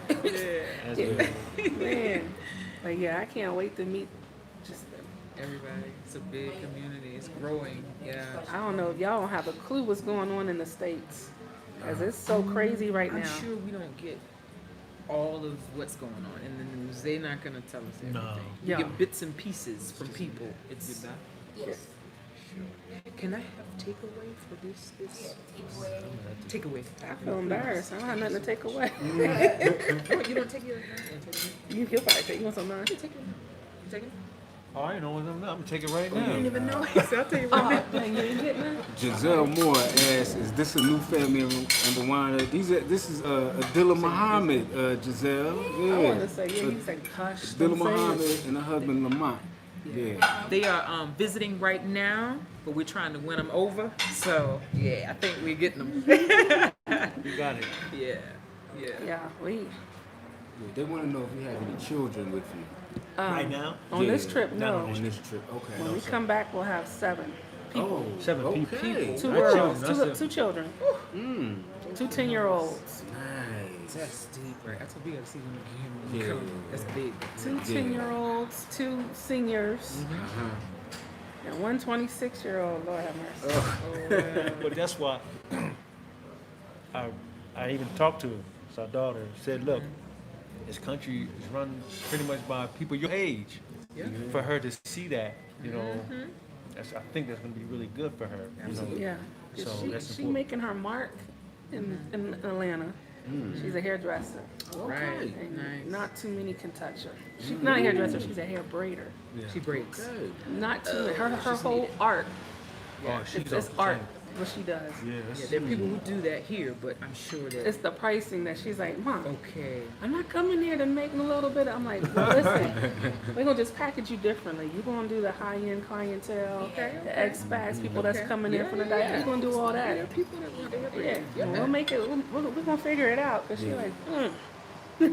That's good. Man, but yeah, I can't wait to meet. Just Everybody, it's a big community. It's growing. Yeah. I don't know if y'all don't have a clue what's going on in the States, because it's so crazy right I'm now. sure we don't get all of what's going on in the news. They're not gonna tell us everything. No. You Yeah. get bits and pieces from people. It's Yes. Can I have takeaway for this? Takeaway. I feel embarrassed. I don't have nothing to take away. What, you don't take your? You can probably take. You want some mine? You take it? Oh, I know what I'm gonna take it right You didn't now. even know. So I'll tell you right Oh, dang, you didn't get none? Giselle Moore asks, "Is this a new family in Rwanda?" This is Adila Muhammad, Giselle. Yeah. I want to say, yeah, he's like, hush. Adila don't say Muhammad it. and her husband Lamont. Yeah. They are visiting right now, but we're trying to win them over. So yeah, I think we're getting them. You got it. Yeah. Yeah, we. They want to know if you have any children with you. Right now? On this Yeah, trip, not no. On this trip, okay. When we come back, we'll have 7 people. Oh, 7 okay. people. 2 Not girls, children, that's two children, Mm, 2 10-year-olds, nice. That's deep, right? That's what we gotta see them again. Yeah. That's big. 2 10-year-olds, 2 seniors, Uh-huh. and 1 26-year-old. Lord have mercy. But that's why I even talked to our daughter. Said, look, this country is run pretty much by people your age. Yeah. For her to see that, you know, I think that's going to be really good for her. You know? Yeah, So that's she important. making her mark in Atlanta. She's a hairdresser. Right. And Nice. not too many can touch her. She's not a hairdresser. She's a hair braider. She breaks. Good. Not too many. Her whole art. Oh, she's It's off the art. chain. What she does. Yeah, Yeah, that's, there are people who do that here, but I'm sure that. It's the pricing that she's like, Mom, Okay. I'm not coming here to make a little bit. I'm like, well, listen, we're gonna just package you differently. You're gonna do the high-end clientele, the expats, people that's coming in from the diet. We're gonna do all There are that. people that want to have Yeah, yeah. we'll make it. We're gonna figure it out. Cause she's like, Right.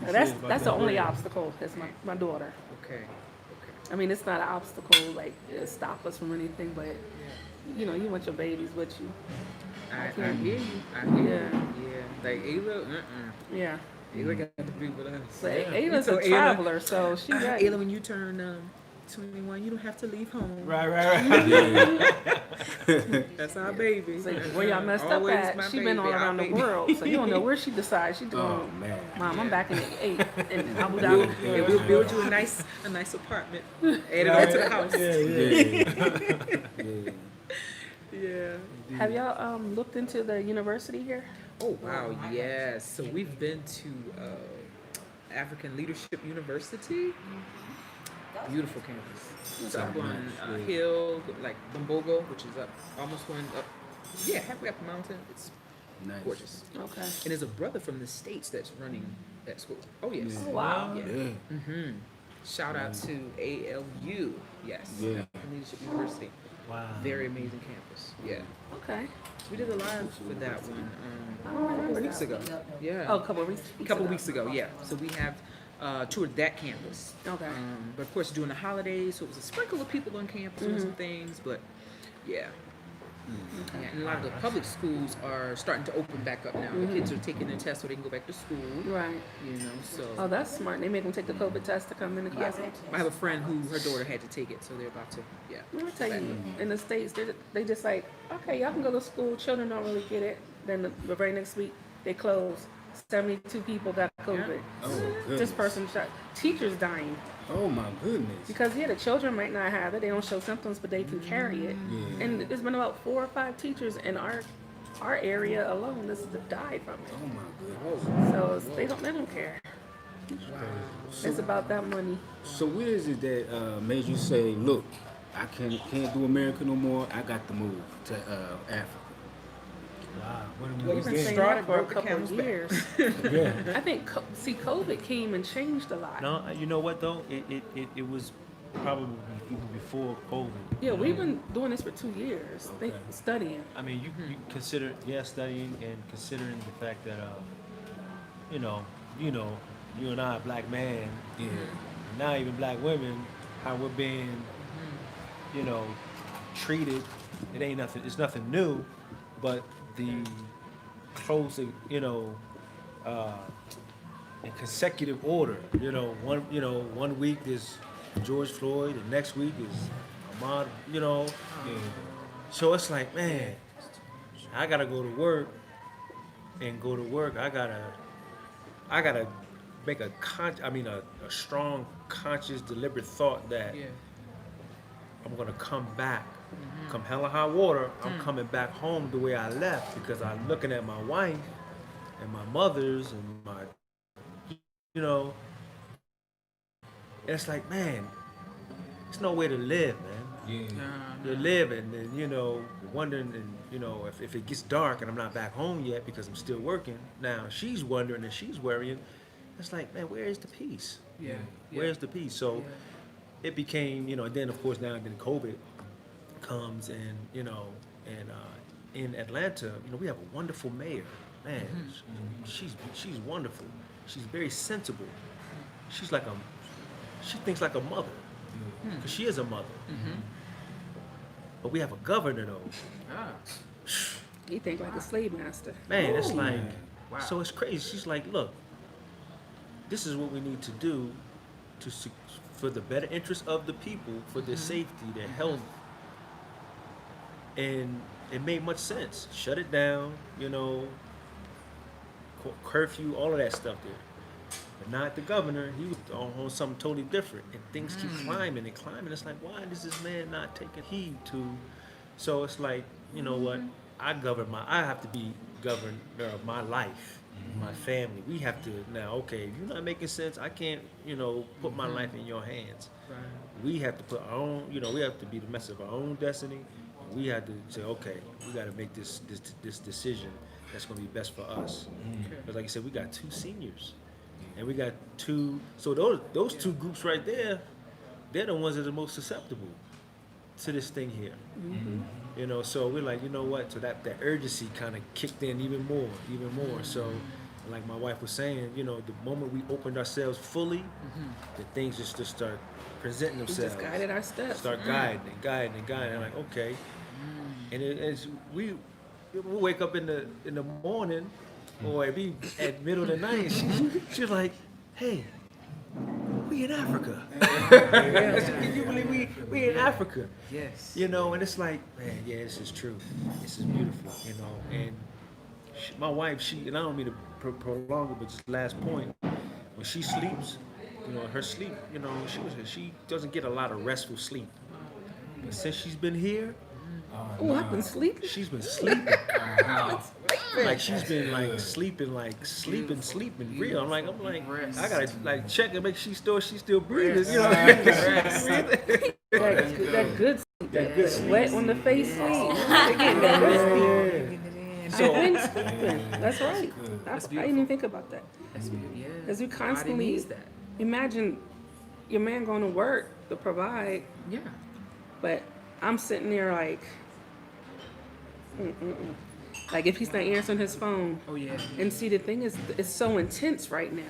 Now, that's the only obstacle. Is my daughter. Okay. I mean, it's not an obstacle like it stop us from anything, but you know, you want your babies with you. I can't- hear you. I hear you. Yeah. Yeah. Like Ayla, Yeah, Ayla got to be with us. but Yeah. Ayla's So a traveler, so she ready. Ayla, when you turn 21, you don't have to leave home. right. Yeah. That's our baby. It's like, where y'all messed up Always at? my She been all baby, our around the baby. world, so you don't know where she decides. She doing. Oh man. Mom, I'm back in '88 in Abu We'll, Dhabi. and we'll build you a nice apartment. Add it on to the house. Yeah. Yeah. Have y'all looked into the university here? Oh wow, yes. So we've been to African Leadership University. Beautiful campus. It's up on a hill, like Bumbogo, which is up, almost going up, yeah, halfway up the mountain. It's Nice. gorgeous. Okay. And there's a brother from the States that's running that school. Oh yes. Oh, wow. Yeah. Yeah. Shout out to ALU. Yes. Yeah. and Leadership University. Wow. Very amazing campus. Yeah. Okay. We did a live for that one a couple of weeks ago. Yeah. Oh, a couple of weeks. A couple of weeks ago, yeah. So we have toured that campus. Okay. But of course, during the holidays, so it was a sprinkle of people on campus doing some things. But yeah. Yeah, and a lot of the public schools are starting to open back up now. The kids are taking their tests so they can go back to school. Right. You know, so Oh, that's smart. They make them take the COVID test to come into class. I have a friend who her daughter had to take it, so they're about to I tell you, in the States, they just like, okay, y'all can go to school. Children don't really get it. Then the very next week, they close. 72 people got COVID. Oh, goodness. This person shot. Teachers dying. Oh, my goodness. Because, the children might not have it. They don't show symptoms, but they can carry it. Yeah. And there's been about 4 or 5 teachers in our area alone that's died from it. Oh, my goodness. So they don't care. It's about that money. So what is it that made you say, look, I can't do America no more. I got to move to Africa. Wow. What Well, do you've we been get? started for a broke the couple of camel's back. years. Yeah. I think, COVID came and changed a lot. No, you know what though? It was probably even before COVID. Yeah, we've been doing this for 2 years, Okay. studying. I mean, you consider studying and considering the fact that you and I, black man, Yeah. now even black women, how we're being, treated. It ain't nothing. It's nothing new, but the close, in consecutive order. One week is George Floyd, the next week is Ahmaud. So it's like, man, I gotta go to work, and go to work. I gotta make a strong, conscious, deliberate thought that Yeah. I'm gonna come back. Come hell or high water, I'm coming back home the way I left because I'm looking at my wife and my mothers and my, and it's like, man, it's no way to live, man. Yeah. To live and then, wondering and, if it gets dark and I'm not back home yet because I'm still working. Now she's wondering and she's worrying. It's like, man, where is the peace? Yeah. Where's the peace? So it became, and then of course now then COVID comes and in Atlanta, we have a wonderful mayor. Man, she's wonderful. She's very sensible. She thinks like a mother, because she is a mother. But we have a governor though. Ah. He think like a slave master. Man, it's like, Wow. so it's crazy. She's like, look, this is what we need to do for the better interest of the people, for their safety, their health. And it made much sense. Shut it down, curfew, all of that stuff there. But not the governor. He was on something totally different. And things keep climbing and climbing. It's like, why does this man not taking heed to? So it's like, you know what? I have to be governor of my life, my family. We have to now, okay, if you're not making sense, I can't, put my life in your hands. Right. We have to put our own, we have to be the master of our own destiny. We have to say, okay, we got to make this decision that's going to be best for us. Because like I said, we got 2 seniors, and we got 2. So those 2 groups right there, they're the ones that are most susceptible to this thing here. So we're like, you know what? So that urgency kind of kicked in even more. So, like my wife was saying, the moment we opened ourselves fully, the things just start presenting He themselves. just guided our steps. Start guiding. I'm like, okay. And as we wake up in the morning, or it be at middle of the night, she's like, hey, we in Africa. Can you believe we in Africa? Yes. And it's like, man, yeah, this is true. This is beautiful, And my wife, and I don't mean to prolong it, but just last point, when she sleeps, her sleep, she doesn't get a lot of restful sleep. But since she's been here, Oh, I've been sleeping. she's been sleeping. Like she's been sleeping real. I'm like, I gotta check and make sure she's still breathing. That good sleep. That good sweat on the face sleep. They're getting that good sleep. So I've been sleeping. That's right. I didn't even think about that. That's good. Yeah. Because you Body constantly needs that. imagine your man going to work to provide. Yeah. But I'm sitting there like, like if he's not answering his phone. Oh yeah. And see, the thing is, it's so intense right now.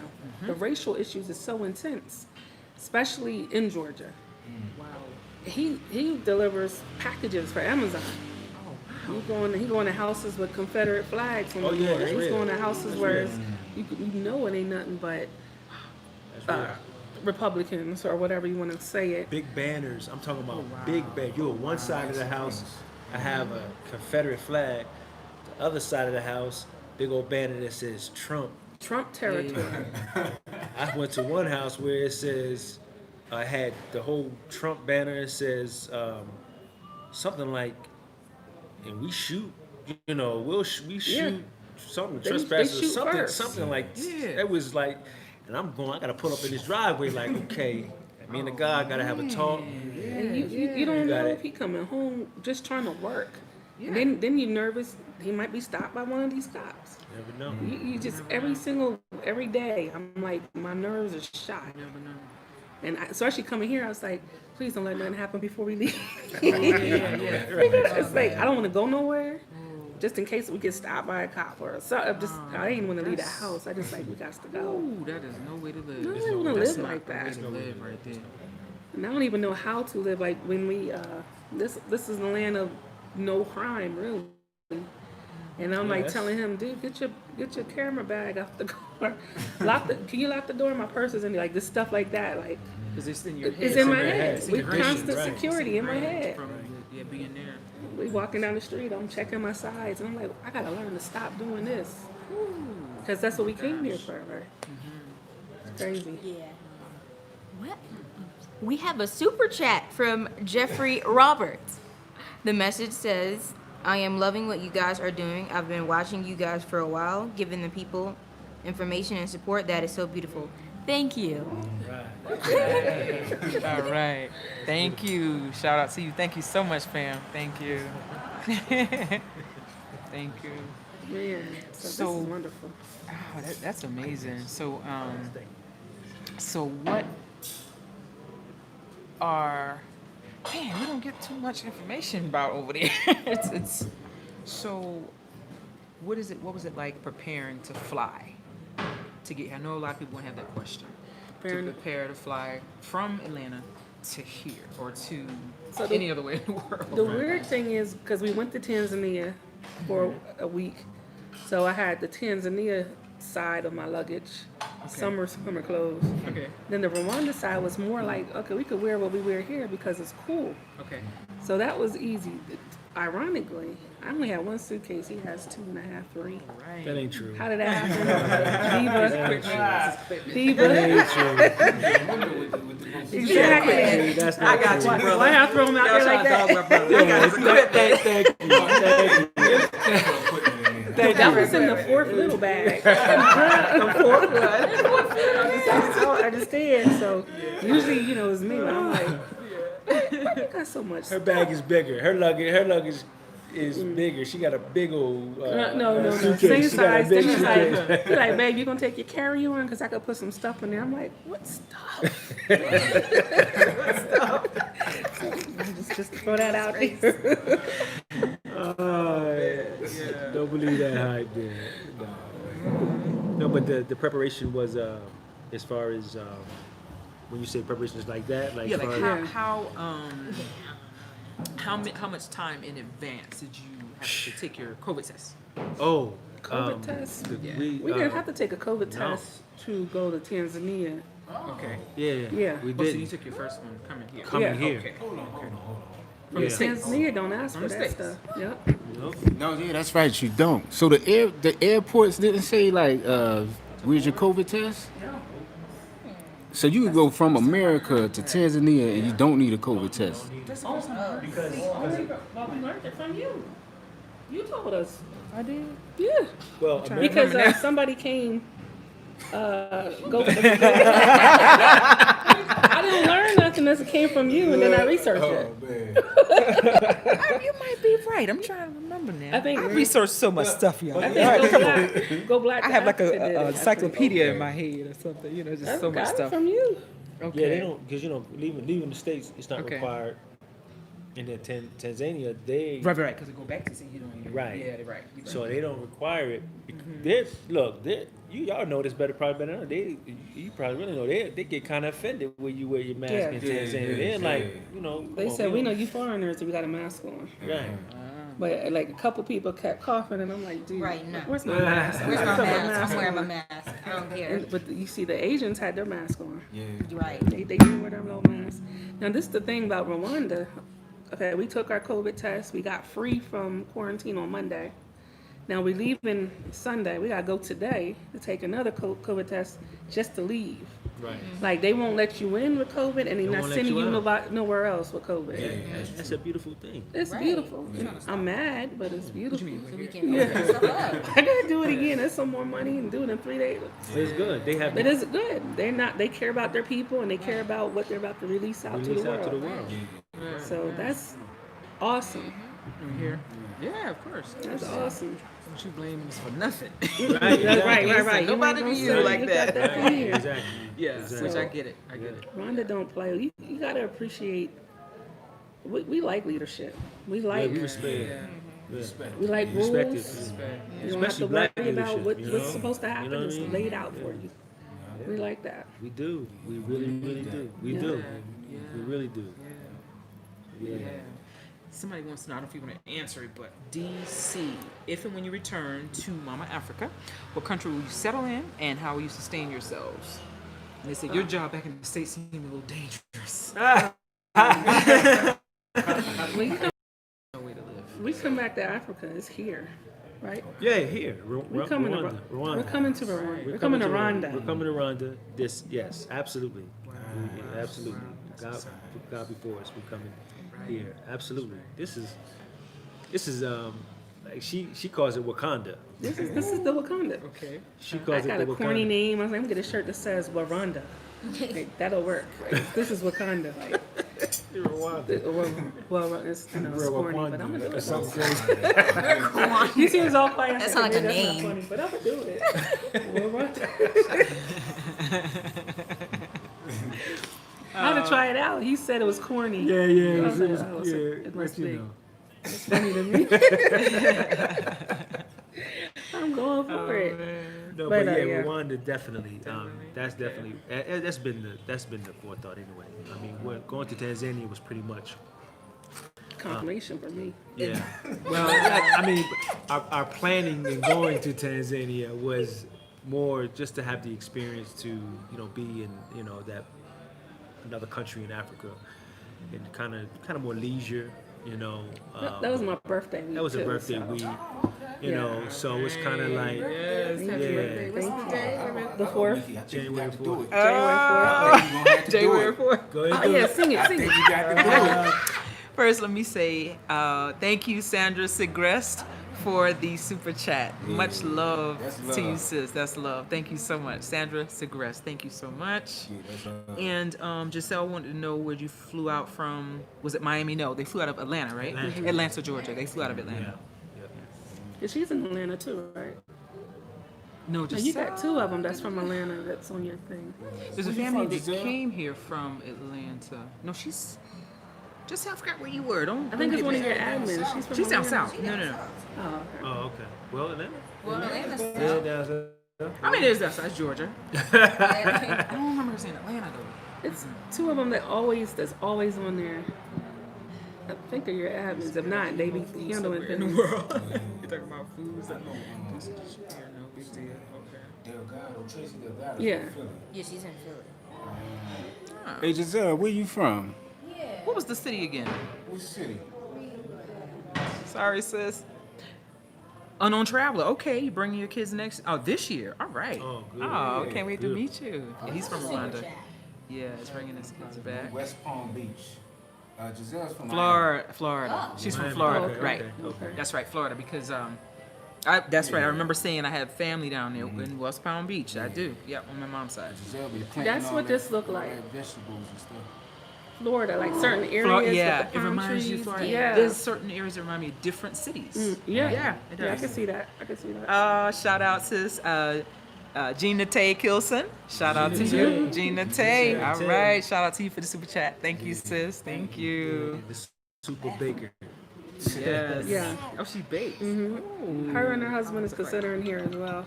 The racial issues is so intense, especially in Georgia. Wow. He delivers packages for Amazon. Oh wow. He going to houses with Confederate flags on the yeah, door. that's He's real. going to houses That's where real. you know it ain't nothing but Republicans or whatever you want to say it. Big banners. I'm talking about big banners. You're on one side of the house. I have a Confederate flag. The other side of the house, big old banner that says Trump. Trump territory. I went to one house where it says, I had the whole Trump banner. It says something like, and we shoot, you know, we shoot something, They trespassers, shoot first. something like, Yeah. it was like, and I'm going, I gotta pull up in this driveway like, okay, me and the guy gotta have a talk. And you don't You got know it. if he coming home just trying to work. Yeah. And then you're nervous he might be stopped by one of these cops. Never know. You just every day I'm like my nerves are shot. Never know. And especially coming here, I was like, please don't let nothing happen before we leave. Yeah. It's like I don't want to go nowhere, just in case we get stopped by a cop or something. I ain't want to leave the house. I just like we got to go. Ooh, that is no way to live. No, I don't want to That's live not like the way that. to live right there. And I don't even know how to live. Like when we this is the land of no crime, really. And I'm like telling him, dude, get your camera bag off the car. Can you lock the door? My purse is in there. Like this stuff like that. Like Because it's in your head. it's in my your head. head. It's With ingrained, constant right. security in my head. From being there. We walking down the street. I'm checking my sides, and I'm like, I gotta learn to stop doing this. Because that's what we came here for, right? It's crazy. Yeah. What? We have a super chat from Jeffrey Roberts. The message says, I am loving what you guys are doing. I've been watching you guys for a while, giving the people information and support. That is so beautiful. Thank you. All right. Thank you. Shout out to you. Thank you so much, fam. Thank you. Thank you. Man, so this is wonderful. Oh, that's amazing. So, so what are? Man, we don't get too much information about over there. it's so. What is it? What was it like preparing to fly? To get, I know a lot of people won't have that question. Preparing to to- prepare to fly from Atlanta to here or to So any other way in the world. The weird thing is, because we went to Tanzania for a week, so I had the Tanzania side of my luggage, summer clothes. Okay. Then the Rwanda side was more like, okay, we could wear what we wear here because it's cool. Okay. So that was easy. Ironically, I only had one suitcase. He has 2.5, 3. Right. That ain't true. How did that happen? Diva. That ain't true. Exactly. That's not got true. you, brother. Why I throw him out there like that? That was in the fourth little bag. The fourth one. I understand. So usually, it's me, but I'm like, why you got so much? Her bag is bigger. Her luggage is bigger. She got a big old No. suitcase. Same She got a size. big Then suitcase. he's like, babe, you gonna take your carry-on? Because I could put some stuff in there. I'm like, what stuff? just throw that out there. Don't believe that hype there. No, but the preparation was as far as when you say preparations like that, like Yeah, far like as- how much time in advance did you have to take your COVID test? oh COVID test? Yeah. We didn't have to take a COVID test to go to Tanzania. Okay. Yeah. we Oh, so you did took your first one coming here. coming Yeah. here. Okay. From Yeah. Tanzania don't ask From for the that States. stuff. Yep. No, yeah, that's right. You don't. So the airports didn't say like, where's your COVID test? So you could go from America to Tanzania and you don't need a COVID test. Well, we learned it from you. You told us. I did. Yeah. Well, Because somebody came, go. I didn't learn nothing unless it came from you, and then I researched it. You might be right. I'm trying to remember now. I think- researched so much stuff, y'all. I think Go Black. I have like Africa did it, I a think. encyclopedia in my head or something. Just I so much got it stuff. from you. Okay. yeah, they don't because leaving the states it's not Okay. required. And then Tanzania, they Right, because they go back to see you know. Right. Yeah, they're right. You're right. so they don't require it. Y'all know this probably better than I. You probably really know they get kind of offended when you wear your mask Yeah. in Yeah, Tanzania. yeah, They're like, yeah. come They on, said we know don't-" you foreigners and we got a mask on. Right. But like a couple people kept coughing, and I'm like, dude, Right, no. where's my mask? Where's I my put mask? I'm wearing my on. mask. I don't care. But you see, the Asians had their mask on. Yeah. Right. They didn't wear their little masks. Now, this is the thing about Rwanda. Okay, we took our COVID test. We got free from quarantine on Monday. Now, we leaving Sunday. We got to go today to take another COVID test just to leave. Right. Like, they won't let you in with COVID, and they're They not won't let sending you you out. nowhere else with COVID. That's a beautiful thing. It's Right. beautiful. I'm mad, but it's beautiful. So we can open stuff up. I gotta do it again. That's some more money and do it in 3 days. It's good. They have It is good. They care about their people and they care about what they're about to release out release to out to the the world. world. So that's awesome. From here. Yeah, of course. That's awesome. Don't you blame us for nothing. Right. That's right. Nobody You do ain't you gonna like say that. You got that from here. Exactly. Yeah, Exactly. which I get it. I get it. Rhonda don't play. You gotta appreciate. We like leadership. We like We respect. we like rules. Respect it. You don't have Especially to worry black about leadership, what's you know? supposed to happen. You know what It's I mean? laid out for you. We like that. We do. We really do. We do. We really do. Yeah. Somebody wants to know, I don't know if you want to answer it, but DC, if and when you return to Mama Africa, what country will you settle in and how will you sustain yourselves? And they said your job back in the States seemed a little dangerous. We come, No way to live. we come back to Africa. It's here, right? Yeah, here. We're coming to Rwanda. Rwanda. We're coming to Rwanda. We're coming to Rwanda. We're coming to Rwanda. Yes, absolutely. Absolutely. God before us. We're coming here. Absolutely. This is like she calls it Wakanda. This is the Wakanda. Okay. She I calls it got the a corny Wakanda. name. I was like, I'm gonna get a shirt that says Rwanda. Like, that'll work. Like, this is Wakanda. Like, well, it's it's corny, but I'm gonna do it. He seems all quiet. That sounds like a That's not name. funny, but I'm gonna do it. Rwanda. I had to try it out. He said it was corny. Yeah. I was like, oh, so it must be. It's funny to me. I'm going for it. No, But, but yeah, yeah. Rwanda definitely. That's definitely that's been the forethought anyway. I mean, going to Tanzania was pretty much. Confirmation for me. Yeah. Well, I mean, our planning in going to Tanzania was more just to have the experience to be in that another country in Africa and kind of more leisure. That was my birthday week. That was a too, birthday so. week. Yeah. So it's kind of like Yes. Thank Happy you. birthday. What's Thank the day? The 4th. January 4th. January 4th. Go ahead. Oh, yeah, sing it. You got to do it. First, let me say thank you, Sandra Segrest, for the super chat. Much love That's to you, love. sis. That's love. Thank you so much. Sandra Segrest, thank you so much. And Giselle wanted to know where you flew out from. Was it Miami? No, they flew out of Atlanta, right? Atlanta, Georgia. They flew out of Atlanta. Yeah, she's in Atlanta too, right? No, And just you got 2 of them that's from Atlanta that's on your thing. there's a Where you family from, that Giselle? came here from Atlanta. No, she's just I forgot where you were. Don't. I think don't it's one get of your me- admins. She's from She's down Atlanta. south. No. Oh, okay. Oh, okay. Well, Atlanta. Well, Atlanta's Yeah, down south. I mean, there's that side, Georgia. I don't remember her saying Atlanta though. It's 2 of them that's always on there. I think they're your admins. If not, they be handling in the things. world. You're talking about foods. No big deal. Okay. Delgado, Tracy Delgado. Yeah. Yeah, she's in Philly. Hey Giselle, where you from? What was the city again? Which city? Sorry, sis. Unknown traveler. Okay, you bringing your kids next? Oh, this year. All right. Oh, good. Oh, can't wait to Good. meet you. Yeah, he's from Rwanda. Yeah, he's bringing his kids back. West Palm Beach. Giselle's from Florida. She's from Miami. Florida, Okay, right? okay. That's right, Florida. Because that's right. I remember saying I have family down there in West Palm Beach. I do. Yep, on my mom's side. Giselle be planting That's all what that- this look all like. that Vegetables and stuff. Florida, like certain areas. Yeah, with the it palm reminds you of trees. Florida. Yeah. There's certain areas that remind me of different cities. Yeah. Yeah, it Yeah, I does. can see that. Shout out sis, Gina Tay Kilson. Shout out to you, Gina Tay. All right, shout out to you for the super chat. Thank you, sis. Thank you. The super baker. Yes. Yeah. Oh, she bakes. Her and her husband is considering here as well.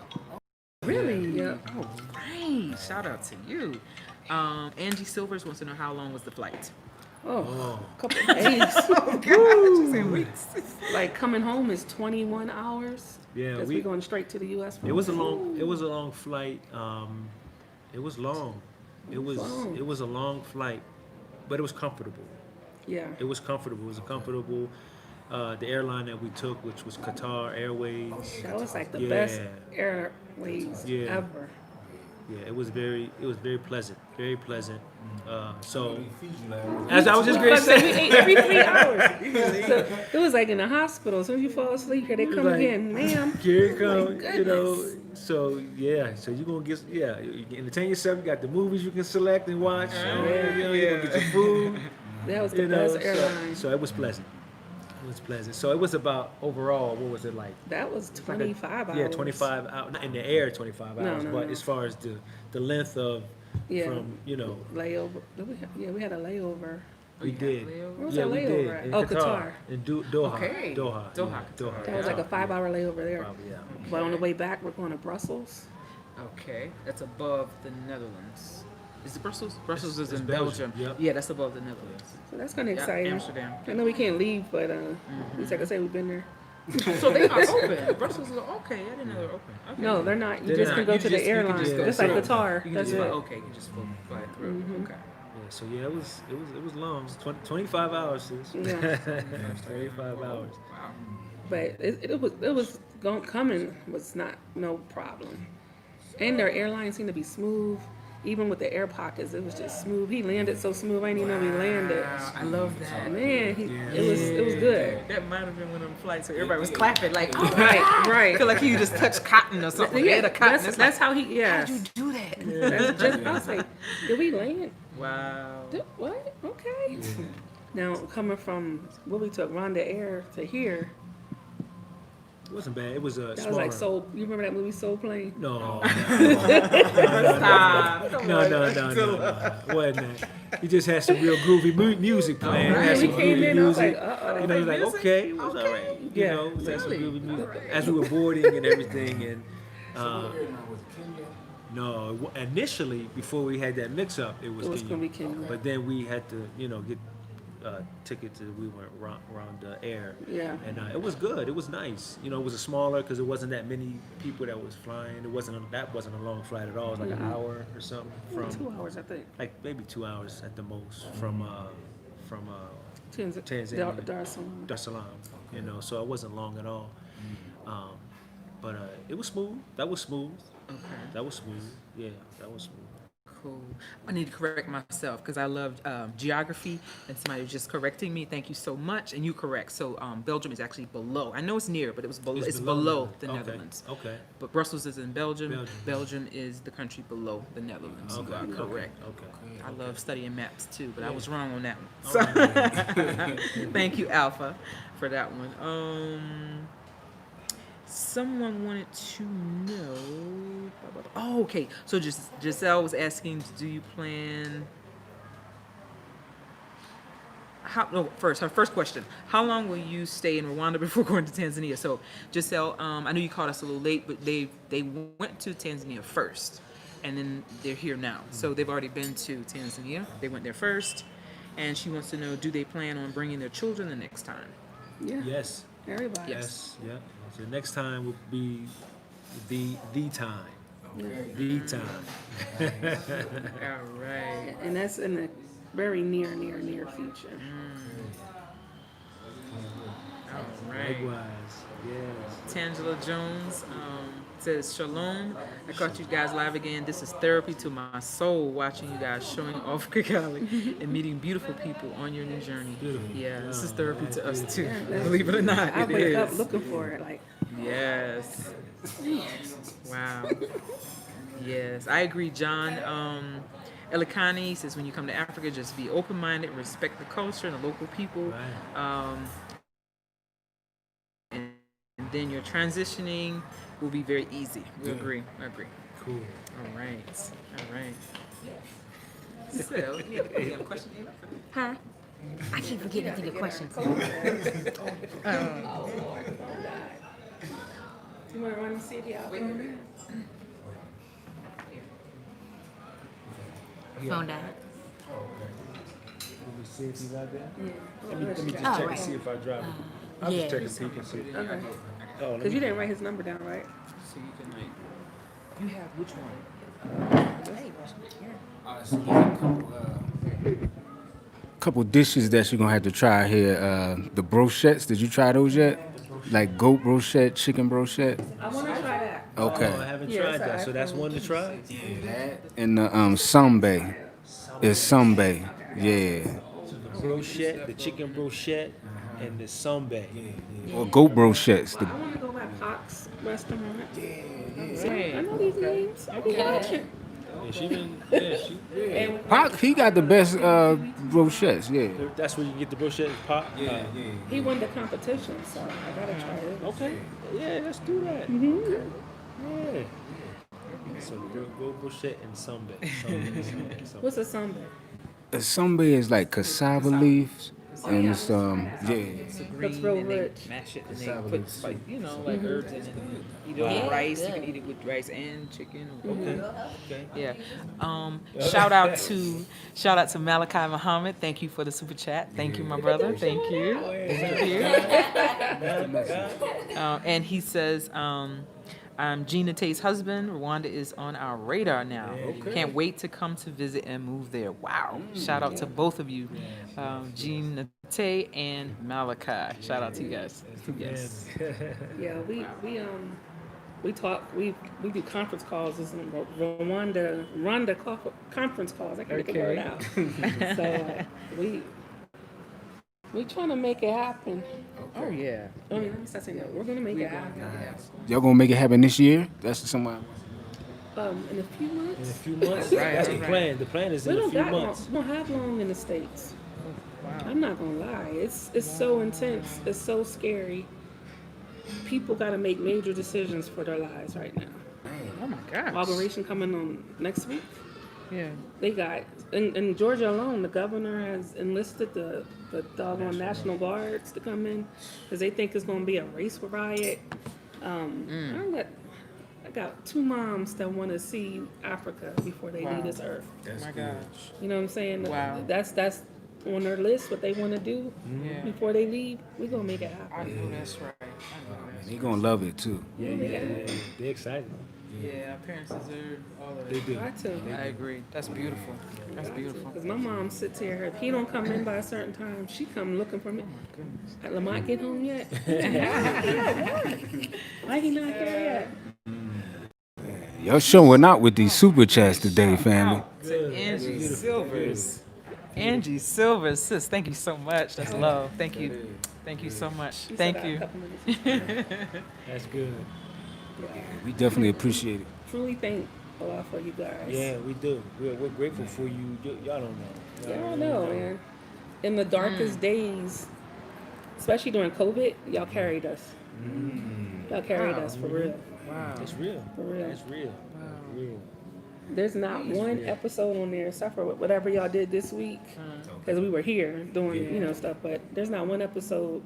Really? Yeah. Oh, right. Shout out to you. Angie Silvers wants to know how long was the flight. Oh, a couple of days. Oh, God. You said weeks. Like coming home is 21 hours. Yeah, Because we're going straight to the U.S. It was a long flight. It was long. It was a long flight, but it was comfortable. Yeah. It was comfortable. It was a comfortable. The airline that we took, which was Qatar Airways. That was like the Yeah. best airways Yeah. ever. Yeah, it was very pleasant. Very pleasant. So Feed you like as I was just going to But we say, ate every 3 hours. So it was like in the hospital. As soon as you fall asleep, here they come Like, again, ma'am. here it come. My You know. goodness. So yeah, so you're gonna get you can entertain yourself. You got the movies you can select and watch. You're gonna get your food. That was the You know, best airline. so it was pleasant. It was pleasant. So it was about overall. What was it like? That was 25 hours. Yeah, 25 hours. Not in the air, 25 No, hours. no, but no. as far as the length of Yeah. from Layover. We had a layover. we did. Where was Yeah, our we layover did. at? In Oh, Qatar. Qatar. In Doha. Okay. Doha. Doha, Yeah, Qatar. That was like a 5-hour layover there. Probably, yeah. But on the way back, we're going to Brussels. Okay. That's above the Netherlands. Is it Brussels? Brussels is it's in Belgium, Belgium. yep. Yeah, that's above the Netherlands. So that's kind of Yeah, exciting. Amsterdam. I know we can't leave, but at least like I say, we've been there. So they are open. Brussels is okay. I didn't know they were open. Okay. No, they're not. You They're just not. can go You to just- the you can airline. just go Just like through. Qatar. You can That's just fly, it. okay, you can just fly through. Okay. Yeah, so yeah, it was long. It was 25 hours, sis. Yeah. 25 hours. Wow. But it was coming was not no problem. And their airline seemed to be smooth. Even with the air pockets, it was just smooth. He landed so smooth. I didn't even know he landed. Wow, I love that. Man, it was good. That might have been one of the flights where everybody was clapping like, oh, Right, I right. feel like he just touched cotton or something. Yeah, Yeah, the cotton. that's how he. Yeah. How'd you do that? That's just. I was like, did we land? Wow. What? Okay. Now coming from what we took Rwanda Air to here, It wasn't bad. It was a that smaller. was like Soul. You remember that movie Soul Plane? No. Stop. No. It wasn't that. He just had some real groovy music playing. Alright. Had some We came groovy in, I was music. like, uh-oh. You know, he was like, Music? okay, it was all right. You Yeah. know, he had some Really? groovy music. As we were boarding and everything. And no, initially, before we had that mix-up, it was It was Kenya. gonna be Kenya. But then we had to, get tickets. We went around the air. Yeah. And it was good. It was nice. It was a smaller because it wasn't that many people that was flying. That wasn't a long flight at all. It was like an hour or something from 2 hours, I think. like maybe 2 hours at the most from Tanzania. Dar es Salaam. Dar es Salaam. So it wasn't long at all. But it was smooth. That was smooth. Okay. That was smooth. Yeah, that was smooth. Cool. I need to correct myself because I loved geography and somebody was just correcting me. Thank you so much. And you correct. So Belgium is actually below. I know it's near, but it's below the Okay. Netherlands. Okay. But Brussels is in Belgium. Belgium. Belgium is the country below the Netherlands. You are correct. Okay. I love studying maps too, but I was wrong on that one. So thank you, Alpha, for that one. Someone wanted to know. Oh, okay. So Giselle was asking, do you plan? Her first question: how long will you stay in Rwanda before going to Tanzania? So Giselle, I know you caught us a little late, but they went to Tanzania first, and then they're here now. So they've already been to Tanzania. They went there first, and she wants to know: do they plan on bringing their children the next time? Yeah. Yes. Everybody. Yes. Yeah. So next time will be the time. The time. All right. And that's in the very near future. All right. Likewise. Yes. Tangela Jones says, Shalom. I caught you guys live again. This is therapy to my soul, watching you guys showing off Kigali and meeting beautiful people on your new journey. Beautiful. Yeah, this is therapy to us too. that's- Believe it or not, I it wake up is. looking for it. Like, Yes. Wow. Yes, I agree, John. Elikani says, when you come to Africa, just be open-minded, respect the culture and the local people. Right. And then your transitioning will be very easy. We agree. I agree. Cool. All right. So, you have a question, Ava? Huh? I keep forgetting to think of questions. You want to run and see if y'all can? Phone died. Let me see if he's out there. Yeah. Let me just Oh, check right. and see if I drive it. I'll Yeah. just take a peek and see. Okay. Oh, let Because me you didn't write his number down, right? So you can like. You have which one? Couple dishes that you're gonna have to try here. The brochettes. Did you try those yet? Like goat brochette, chicken brochette. I want to try that. Okay. Oh, I haven't Yeah, tried it's that, so that's iPhone. one to try. And the sambe. It's sambe. Yeah. The brochette, the chicken brochette, and the sambe. Or goat brochettes. I want to go by Pac's restaurant. See, I know these names. I be watching. Yeah, she been. Yeah, she. And Pac, he got the best brochettes. Yeah. That's where you get the brochette pop. Yeah. he won the competition, so I gotta try it. Okay. Yeah, let's do that. Mm-hmm. Yeah. So go brochette and sambe. Sambe. What's a samba? A sambe is like cassava leaves, and it's yeah. It's a Looks green real and they rich. mash it and they Cassava put leaves. like like herbs in it. Eat it Yeah, with rice. You good. can eat it with rice and chicken. Or Okay. Yeah. Shout out to Malachi Muhammad. Thank you for the super chat. Thank you, my brother. Thank you. Thank you. And he says, I'm Gina Tate's husband. Rwanda is on our radar now. Can't wait to come to visit and move there. Wow. Shout out to both of you, Gina Tate and Malachi. Shout out to you guys. Yes. Yeah, we talk. We do conference calls. This is Rwanda conference calls. I can't get the word out. So we trying to make it happen. Oh, yeah. I mean, let me start saying that. We're gonna make it happen. Y'all gonna make it happen this year? That's somebody. In a few In a months. few months. Right, That's the right. plan. The plan is We in a don't few got long. months. We don't have long in the States. Wow. I'm not gonna lie. It's so intense. It's so scary. People got to make major decisions for their lives right now. Oh, my gosh. Inauguration coming on next week. Yeah. They got in Georgia alone. The governor has enlisted the doggone National Guards to come in because they think it's gonna be a race riot. I got two moms that want to see Africa before they leave this earth. Oh, my gosh. You know what I'm saying? Wow. That's on their list. What they want to do Yeah. before they leave. We gonna make it I happen. know that's right. I know that's He gonna love it too. Yeah. They're excited. Yeah, our parents deserve all of They it. do. I too. I agree. That's beautiful. That's beautiful. Because my mom sits here. If he don't come in by a certain time, she come looking for me. Has Lamont get home yet? Why he not here yet? Y'all showing out with these super chats today, family. To Angie Silvers. Angie Silvers, sis, thank you so much. That's love. Thank you. Thank you so much. She Thank said, "I you. got a couple minutes." That's good. We definitely appreciate it. Truly thank a lot for you guys. Yeah, we do. We're grateful for you. Y'all don't know. Yeah, I know, man. In the darkest days, especially during COVID, y'all carried us. Y'all carried us for real. Wow. It's real. For real. It's real. Real. There's not one episode on there, except for whatever y'all did this week, because we were here doing stuff. But there's not one episode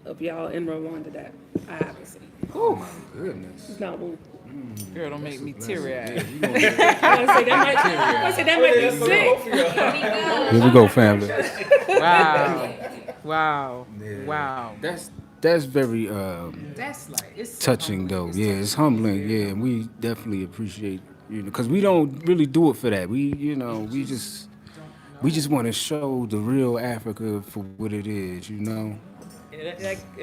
of y'all in Rwanda that I haven't seen. Oh my goodness. It's not one. Girl, don't make me teary-eyed. I say that might be sick. Here we go, family. Wow. Wow. Wow. That's very That's like, it's so touching though. Yeah, it's humbling. Yeah, and we definitely appreciate because we don't really do it for that. We just want to show the real Africa for what it is. And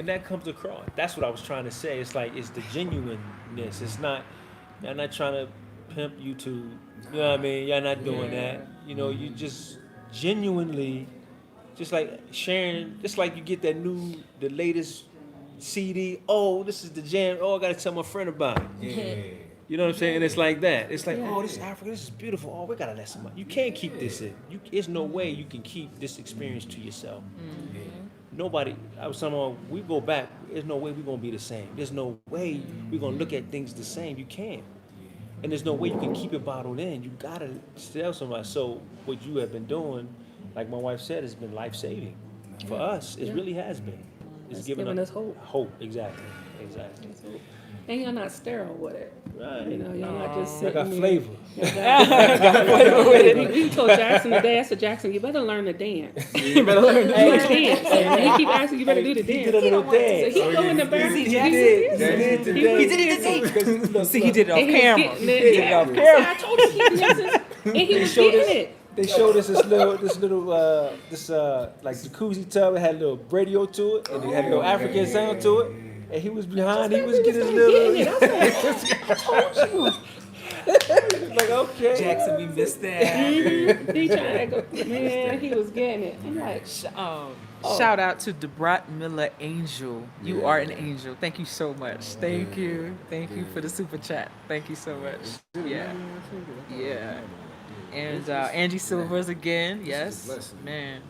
that comes across. That's what I was trying to say. It's like it's the genuineness. It's not. I'm not trying to pimp YouTube. You know what I mean? Y'all not doing that. You just genuinely, just like sharing. Just like you get the latest CD. Oh, this is the jam. Oh, I gotta tell my friend about it. Yeah. You know what I'm saying? It's like that. It's like, oh, this is Africa. This is beautiful. Oh, we gotta let somebody. You can't keep this in. There's no way you can keep this experience to yourself. Nobody. I was telling them, we go back. There's no way we're gonna be the same. There's no way we're gonna look at things the same. You can't. And there's no way you can keep it bottled in. You gotta tell somebody. So what you have been doing like my wife said, it's been life saving for us. It really has been. It's given us hope. Hope, exactly. And you're not sterile with it. Right. You know, you're not just I sitting got there. flavor. We told Jackson today, I said, Jackson, you better learn to dance. You better learn to dance. And he keep asking, you better do the dance. He did a little dance. So he go in the bathroom. He did today. See, he did it off And he was camera. getting it. Yeah. I said, I told you he dances. And he was getting it. They showed us this little like jacuzzi tub. It had a little radio to it, and it had a little African sound to it. And he was behind. He was getting his little. I told you. Like, okay. Jackson, we missed that. He trying to go, man, he was getting it. I'm like, Shout out to Debrat Miller Angel. You are an angel. Thank you so much. Thank you. Thank you for the super chat. Thank you so much. Yeah. Yeah. And Angie Silvers again. Yes. Man.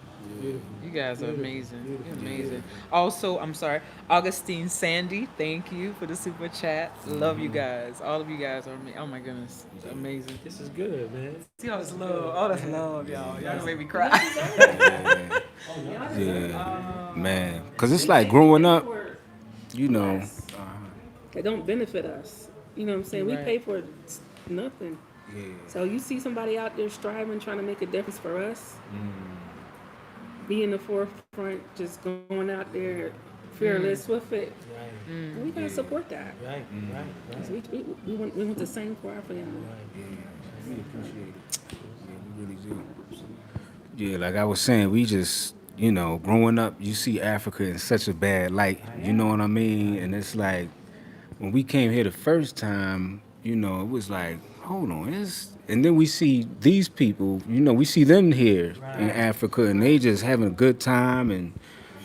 You guys are amazing. You're amazing. Also, I'm sorry, Augustine Sandy. Thank you for the super chat. Love you guys. All of you guys are amazing. Oh my goodness. It's amazing. This is good, man. See all this love. All this love, y'all. Y'all gonna make me cry. Yeah, man. Cause it's like growing up, you know. it don't benefit us. You know what I'm saying? We Right. pay for nothing. Yeah. So you see somebody out there striving, trying to make a difference for us, be in the forefront, just going out there fearless with it. Right, We gotta support that. right. 'Cause we want the same for our family. We appreciate it. Yeah, we really do. Yeah, like I was saying, we just, you know, growing up, you see Africa in such a bad light. You know what I mean? And it's like, when we came here the first time, you know, it was like, hold on, and then we see these people, you know, we see them here in Africa, and they just having a good time, and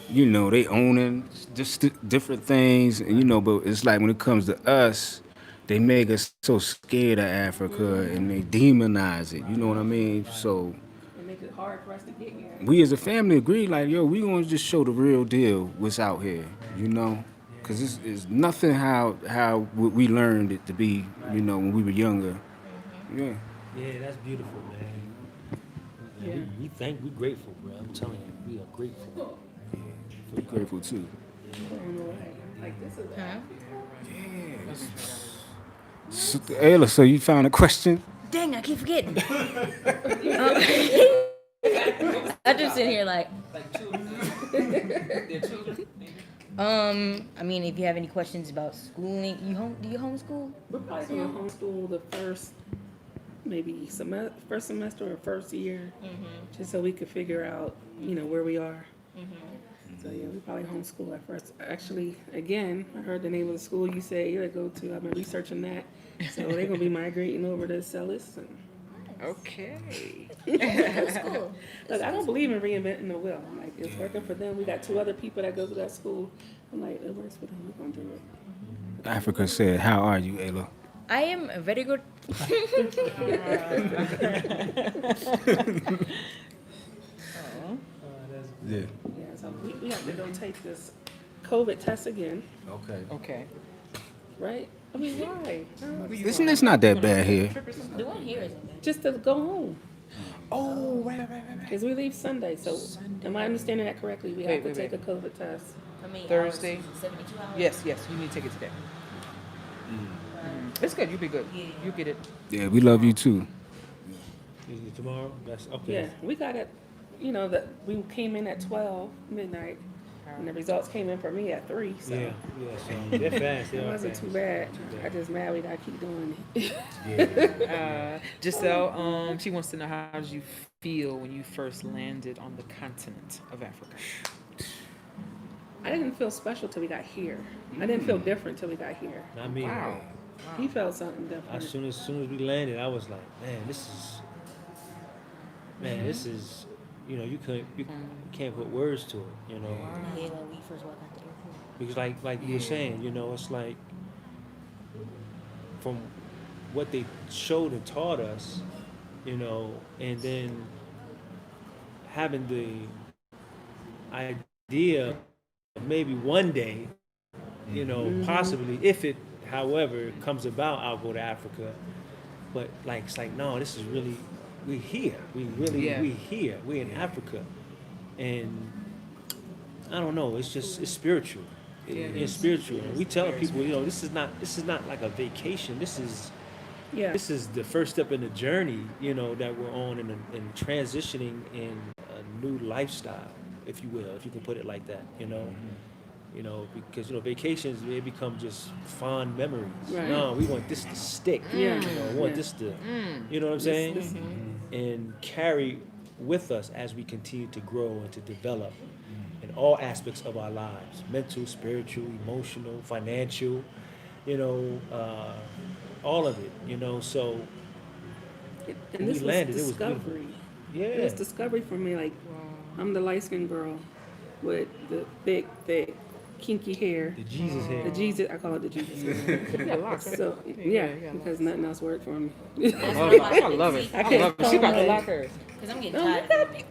you know, they owning just different things, and you know, but it's like when it comes to us, they make us so scared of Africa, and they demonize it. You know what I mean? So And make it hard for us to get here. we as a family agree, like, yo, we gonna just show the real deal what's out here, you know? Because it's nothing how we learned it to be, you know, when we were younger. Yeah. Yeah, that's beautiful, man. Yeah. We grateful, bro. I'm telling you, we are grateful. We're grateful too. Like this is So, Ayla, so you found a question? Dang, I keep forgetting. I just sit here like. I mean, if you have any questions about schooling, do you homeschool? We're probably gonna homeschool the first, maybe first semester or first year, just so we could figure out, you know, where we are. So yeah, we probably homeschool at first. Actually, again, I heard the name of the school you say you're gonna go to. I've been researching that. So they're gonna be migrating over to Celis. And Okay. That's cool. look, I don't believe in reinventing the wheel. Like, it's working for them. We got 2 other people that go to that school. I'm like, it works for them. We're gonna do it. Africa said, how are you, Ayla? I am very good. Yeah. Yeah, so we have to go take this COVID test again, Okay. Okay. right? I mean, why? Isn't this not that bad here? The one here isn't bad. Just to go home. Oh, right. Because we leave Sunday. So, am I understanding that correctly? We have Wait, to take a COVID test. How many Thursday. hours? 72 hours? Yes, you need to take it today. It's good. You'll be good. You get it. Yeah, we love you too. Is it tomorrow? That's okay. Yeah, we got it. You know, that we came in at 12 midnight, and the results came in for me at 3. So Yeah. So they're fast. They it are wasn't fast. too bad. I just mad we gotta keep doing it. Giselle, she wants to know, how did you feel when you first landed on the continent of Africa? I didn't feel special till we got here. I didn't feel different till we got here. Not me. Wow. He felt something As different. soon as we landed, I was like, this is, you know, you can't put words to it, you know, Yeah, when we first walked out the airport. because like you were saying, you know, it's like from what they showed and taught us, you know, and then having the idea of maybe one day, you know, possibly if it, however, comes about, I'll go to Africa. But like, it's like, no, this is really we here. We really Yeah. we here. We in Africa, and I don't know. It's spiritual. It's spiritual. And we tell people, this is not like a vacation. Yeah. This is the first step in the journey, that we're on in transitioning in a new lifestyle, if you will, if you can put it like that, because vacations they become just fond memories. Right. No, we want this to stick. Yeah. We want Yeah. this to, you know what I'm saying, and carry with us as we continue to grow and to develop in all aspects of our lives: mental, spiritual, emotional, financial. All of it. So And when this we landed, was it was beautiful. discovery. Yeah. It was discovery for me. Like, I'm the light skinned girl with the thick, kinky hair. The Jesus hair. The Jesus, I call it the Jesus hair. So, yeah, because nothing else worked for me. I love it. I I can't love it. She about to comment. lock hers. Because I'm getting tired of it.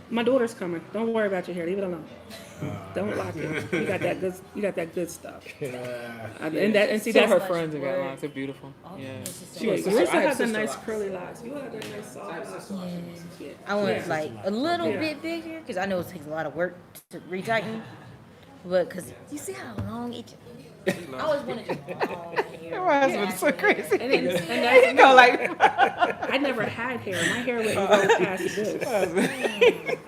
My daughter's coming. Don't worry about your hair. Leave it alone. Don't lock it. You got that good. You got that good stuff. And see Some of that's her friends have got locks. They're beautiful. Yeah. She has Marissa sister- I have has the sister nice locks. curly locks. You have that nice soft locks. Yeah. I want Yeah. like a little Yeah. bit bigger because I know it takes a lot of work to retighten. But because you see how long it. I always wanted to long hair. My husband's so crazy. And that's, You know, like I never had hair. My hair wouldn't go past this.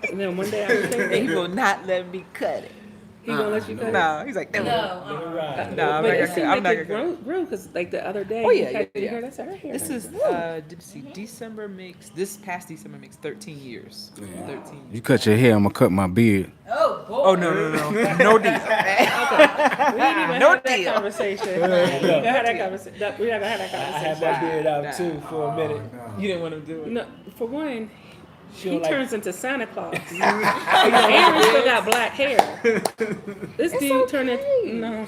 And then one day I was he thinking, will not let me cut it. he gonna let you cut it? No, he's like, No. no. Right. No, I'm But not it gonna seemed cut. I'm like not it gonna cut. grew because like the other day Oh, you yeah, had yeah, your yeah. hair. That's her hair. This is did you see? This past December makes 13 years. 13. You cut your hair, I'm gonna cut my beard. Oh, boy. Oh no, no deal. We didn't even No have that deal. conversation. We didn't have that conversation. We're not gonna have that I conversation. had my beard out too for a minute. You didn't want him to do it. No, for one, She he don't like- turns into Santa Claus. Aaron still got black hair. This dude turned into no,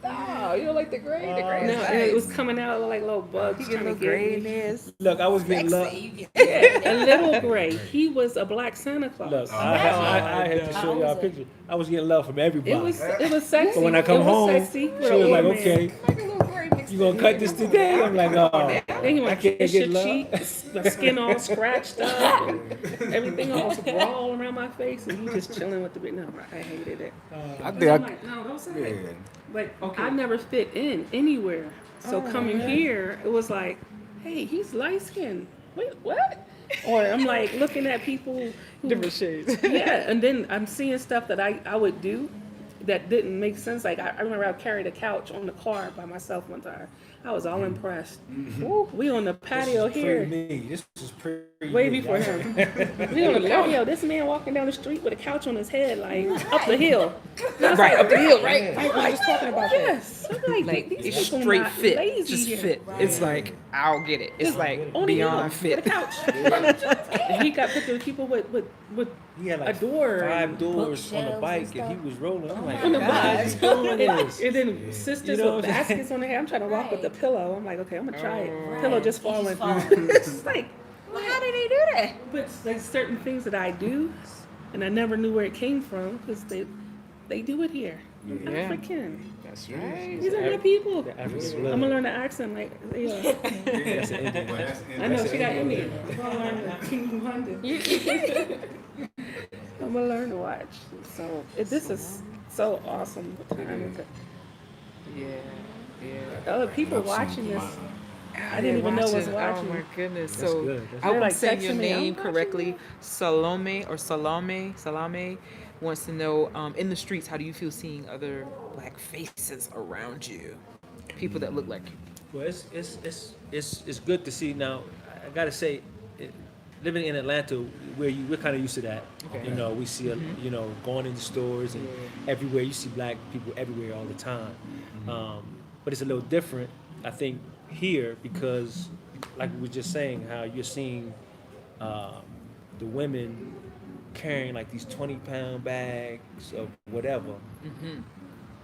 Oh, you don't like the gray? The gray no, is and it was nice. coming out like little bugs. You get a trying little to gray get in me. there. Look, I was getting love. A little gray. He was a black Santa Claus. Look, I had to show y'all a picture. I was getting love from everybody. It was sexy. But when I come it was home, sexy she with was an like, old man. "Okay, Like a little gray mixed you gonna cut this today?" I'm like, "Oh, Then he I went can't kiss get your love." cheeks, the skin all scratched up, and everything all raw around my face, and he just chilling with the bit. No, I hated it. I I'm think I, like, no, don't say it. yeah. But I never fit in anywhere. So coming here, it was like, hey, he's light skinned. Wait, what? Or I'm like looking at people who, Different shades. yeah, and then I'm seeing stuff that I would do that didn't make sense. Like I remember I carried a couch on the car by myself one time. I was all impressed. Ooh, we on the patio here. Me. This was pre Way before him. We on the patio. This man walking down the street with a couch on his head, like up the hill. Right up the hill, right? We were just talking about that. Yes. I'm Like these it's people straight not fit, lazy just here. fit. It's like I'll get it. It's like On the hill, beyond with fit. a couch. And he got pictures of people with He had like a door 5 doors on the bookshelves bike, and and he was rolling. I'm like, on the "Why is he doing this?" and then sisters You know with what I'm saying? baskets on their head. I'm trying to walk with the pillow. I'm like, okay, I'm gonna try it. Pillow just falling. falling. It's like, Well, how did they do that? but like certain things that I do, and I never knew where it came from because they do it here. I'm Yeah. African. That's right. These are my people. The African I'm living. gonna learn the accent like yeah. That's an Indian one. I know she got Indian. I'm gonna learn the King London. I'm gonna learn to watch. So this is so awesome. The time is it? Yeah, yeah. Other people watching this. I didn't even know was watching. Oh my goodness. That's So good. That's I good. hope I'm Like saying your texting me, name I'm watching correctly. Salome wants to know, in the streets, how do you feel seeing other black faces around you? People that look like you. Well, it's good to see. Now, I gotta say, living in Atlanta, we're kind of used to that. Okay. You know, we see going into stores and everywhere. You see black people everywhere all the time. But it's a little different, I think, here because, like we were just saying, how you're seeing the women carrying like these 20-pound bags of whatever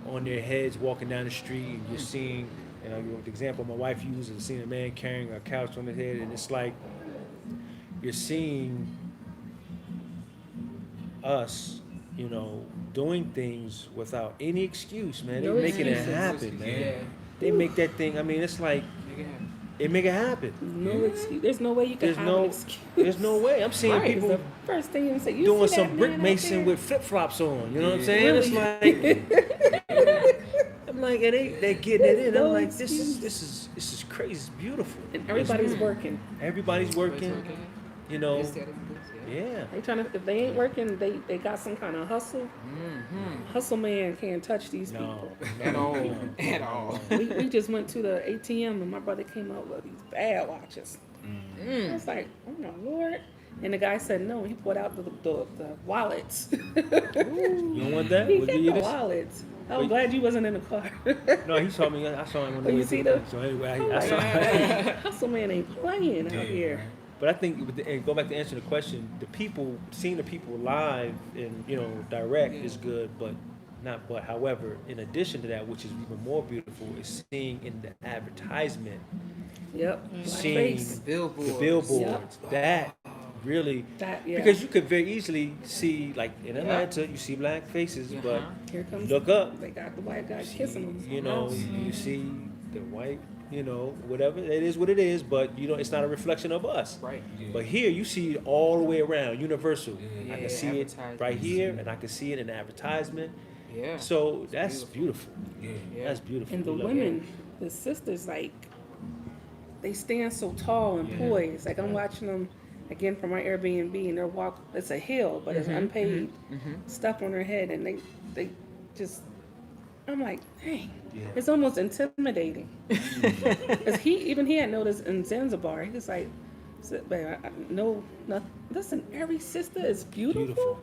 on their heads, walking down the street, and you're seeing. The example my wife uses, seeing a man carrying a couch on his head, and it's like you're seeing us, doing things without any excuse, man. They're No making it excuses. happen, man. Yeah. They make that thing. I mean, it's like It make it happen. No excuse. There's no way you can There's have no, an excuse. there's no way. I'm seeing Right. It's people the first thing you say. You doing see that some brick man out mason there? with flip flops on. You know what I'm saying? Really? It's like I'm like, and they getting it in. No I'm like, excuse. this is crazy. It's beautiful. And everybody's working. Everybody's working. You know, yeah. They trying to. If they ain't working, they got some kind of hustle. Hustle man can't touch these No, people. At all. At all. We just went to the ATM and my brother came out with these bad watches. I was like, oh my lord. And the guy said no. He pulled out the wallets. You don't want that? He Would kept you the eat this? wallets. I'm glad you wasn't in the car. No, he saw me. I saw him on the Oh, you way see to- them? So anyway, I'm I like, saw. "Hey, hustle man ain't playing out here. But I think, and go back to answer the question, seeing the people live and, direct is good, but however, in addition to that, which is even more beautiful, is seeing in the advertisement, Yep. seeing Blackface. the billboards, that really, That, yeah. because you could very easily see, like in Atlanta, you see black faces, but Here comes look up, They got the white guy kissing them. you see the white, whatever, it is what it is, but it's not a reflection of us. Right. But here you see it all the way around, universal. I Yeah, can see it advertisements. right here, and I can see it in the advertisement. Yeah. So that's beautiful. Yeah. That's beautiful. And the We love women, the sisters, like, they stand so tall and poised. Like, I'm watching them again from my Airbnb, and they're it's a hill, but it's unpaid stuff on their head, and they just, I'm like, dang, it's almost intimidating. Because he had noticed in Zanzibar, he was like, babe, no, nothing. Listen, every sister is beautiful.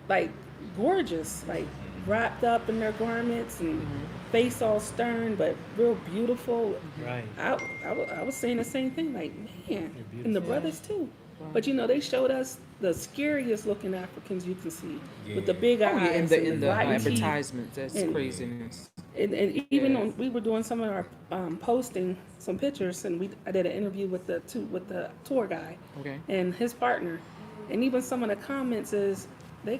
Like gorgeous, like wrapped up in their garments and face all stern, but real beautiful. Right. I was saying the same thing, like, man, and the brothers too. But they showed us the scariest looking Africans you can see, with the big eyes Oh, yeah, and in the rotten teeth. advertisements, that's And- craziness. And even when we were doing some of our posting some pictures, and I did an interview with the tour guy Okay. and his partner, and even some of the comments is they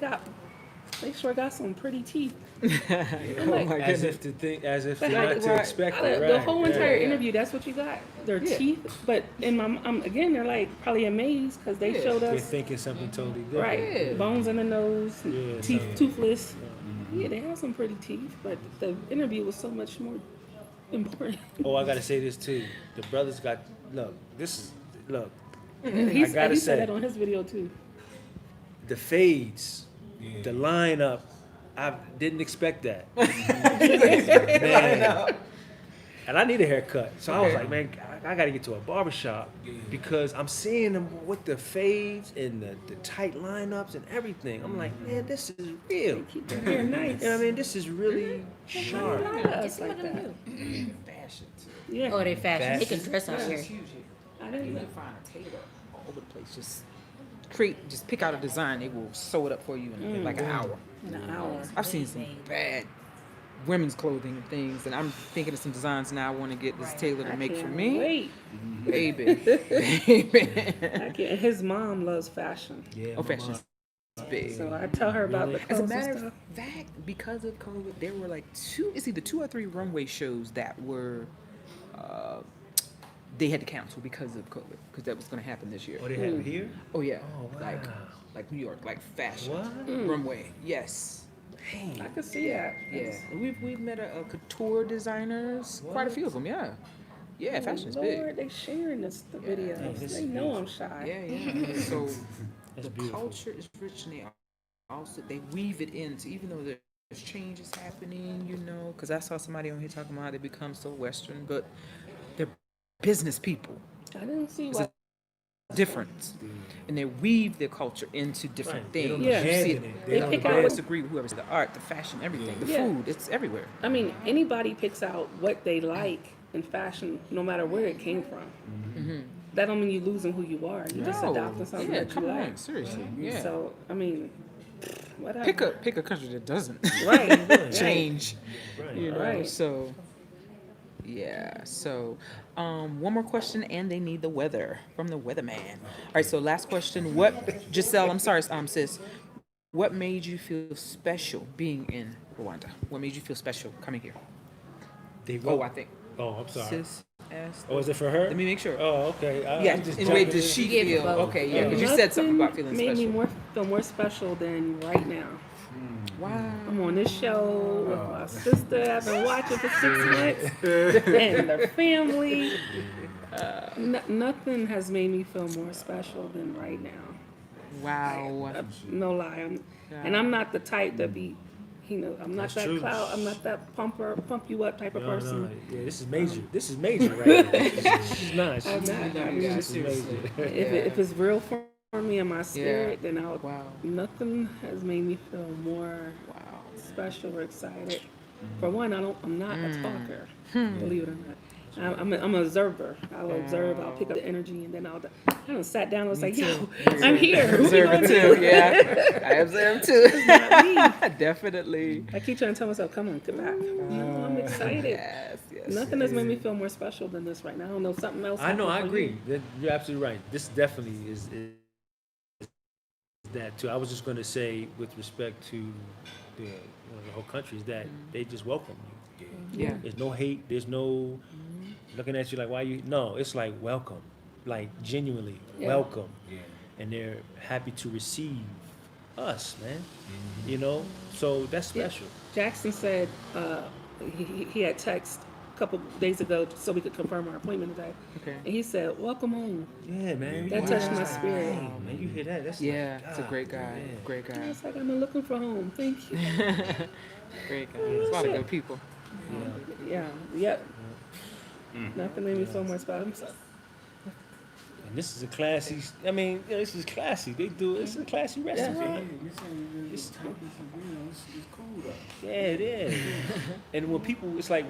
sure got some pretty teeth. Oh my As goodness. as if Like, not to right. expect Out it, of right? the whole entire Yeah. interview, that's what you got. Their Yeah. teeth, but again, they're like probably amazed because they Yeah. showed They're us thinking something totally different. right Yeah. bones in the nose, Yeah, teeth something. toothless. Yeah, they have some pretty teeth, but the interview was so much more important. Oh, I gotta say this too. The brothers got look. Look. He gotta said say. that on his video too. The fades, the lineup. I didn't expect that. Man. And I need a haircut. So I was like, man, I got to get to a barbershop because I'm seeing them with the fades and the tight lineups and everything. I'm like, man, this is real. Keep their hair nice. You know what I mean? This is really sharp. Not us like that. Fashion too. Yeah. Oh, they fashion. They Fashion. can dress out here. It's huge here. I didn't You know. can find a tailor all over the place. Just pick out a design. They will sew it up for you in like an hour. In an hour. I've seen some bad women's clothing and things, and I'm thinking of some designs now I want to get this tailor to make for Can't me. Wait. Baby. Baby. I can't. And his mom loves fashion, Yeah, Oh, fashion's big. so I tell her about the As a clothes and matter of stuff. fact, because of COVID, there were like either two or three runway shows that were, they had to cancel because of COVID, because that was going to happen this year. Oh, they have it here? Oh yeah, Oh, wow. like New York, like fashion What? runway. Yes. I could see that. Yeah, we've met a couture designers, quite a few of them. Yeah, yeah, fashion's Lord, big. they sharing the videos. this They is know I'm shy. Yeah, yeah. So That's the beautiful. culture is rich, and they weave it into, even though there's changes happening, because I saw somebody on here talking about how they become so Western, but they're business people. I didn't see It's what. different, and they weave their culture into different Right. They things. don't Yeah. You see abandon it. it. They I pick don't out- disagree with whoever's the art, the fashion, everything, the Yeah. food. It's everywhere. I mean, anybody picks out what they like in fashion, no matter where it came from. That don't mean you losing who you are. You just No. adopting something Yeah, that you come like. on, seriously. Yeah. So I mean, whatever. pick a country that doesn't Right. change. Right. You know. Right. So yeah. So one more question, and they need the weather from the weatherman. All right. So last question. What, Giselle? I'm sorry, sis. What made you feel special being in Rwanda? What made you feel special coming here? They Oh, wrote, I think. Oh, I'm sorry. Sis asked. Oh, is it for her? Let me make sure. Oh, okay. Yeah, I'm just and wait, jumping does in. she Yeah, feel? both. Okay, yeah, because you said something about feeling made special. me feel more special than right now. Wow. I'm on this show with my sister I've been watching for 6 months and their family. Nothing has made me feel more special than right now. Wow. No lie. And I'm not the type to be, I'm not That's that true. clout. I'm not that pump you up type of No, person. no, yeah, this is major. This is major right here. She's not. I'm not. I mean, This is major. if it's real for me and my spirit, then Wow. nothing has made me feel more Wow. special or excited. For one, I'm not a talker, believe it or not. I'm an observer. I'll observe. I'll pick up the energy, and then I don't sat down. I was like, "Yo, I'm here." I observe it too. Yeah, I observe too. Definitely. I keep trying to tell myself, "Come on, come back." No, I'm excited. Yes. Yes. Nothing has made me feel more special than this right now. I don't know something else. I know. I happened for agree. you. You're absolutely right. This definitely is that too. I was just going to say, with respect to the whole country, is that they just welcome you. Yeah. There's no hate. There's no looking at you like, why you? No, it's like welcome, like genuinely welcome, and they're happy to receive us, man. So that's special. Jackson said he had text a couple days ago so we could confirm our appointment today. Okay. And he said, "Welcome home." Yeah, man. That touched my spirit. Hey, man, you hear that? That's Yeah. like, It's a God, great guy. man. Great guy. It's like, I'm looking for home. Thank you. Great guy. There's a lot of good people. Yeah. Yep. Nothing made me feel more special. I'm sorry. And this is a classy. I mean, this is classy. They do. It's a classy recipe. It's cool though. Yeah, it is. And when people, it's like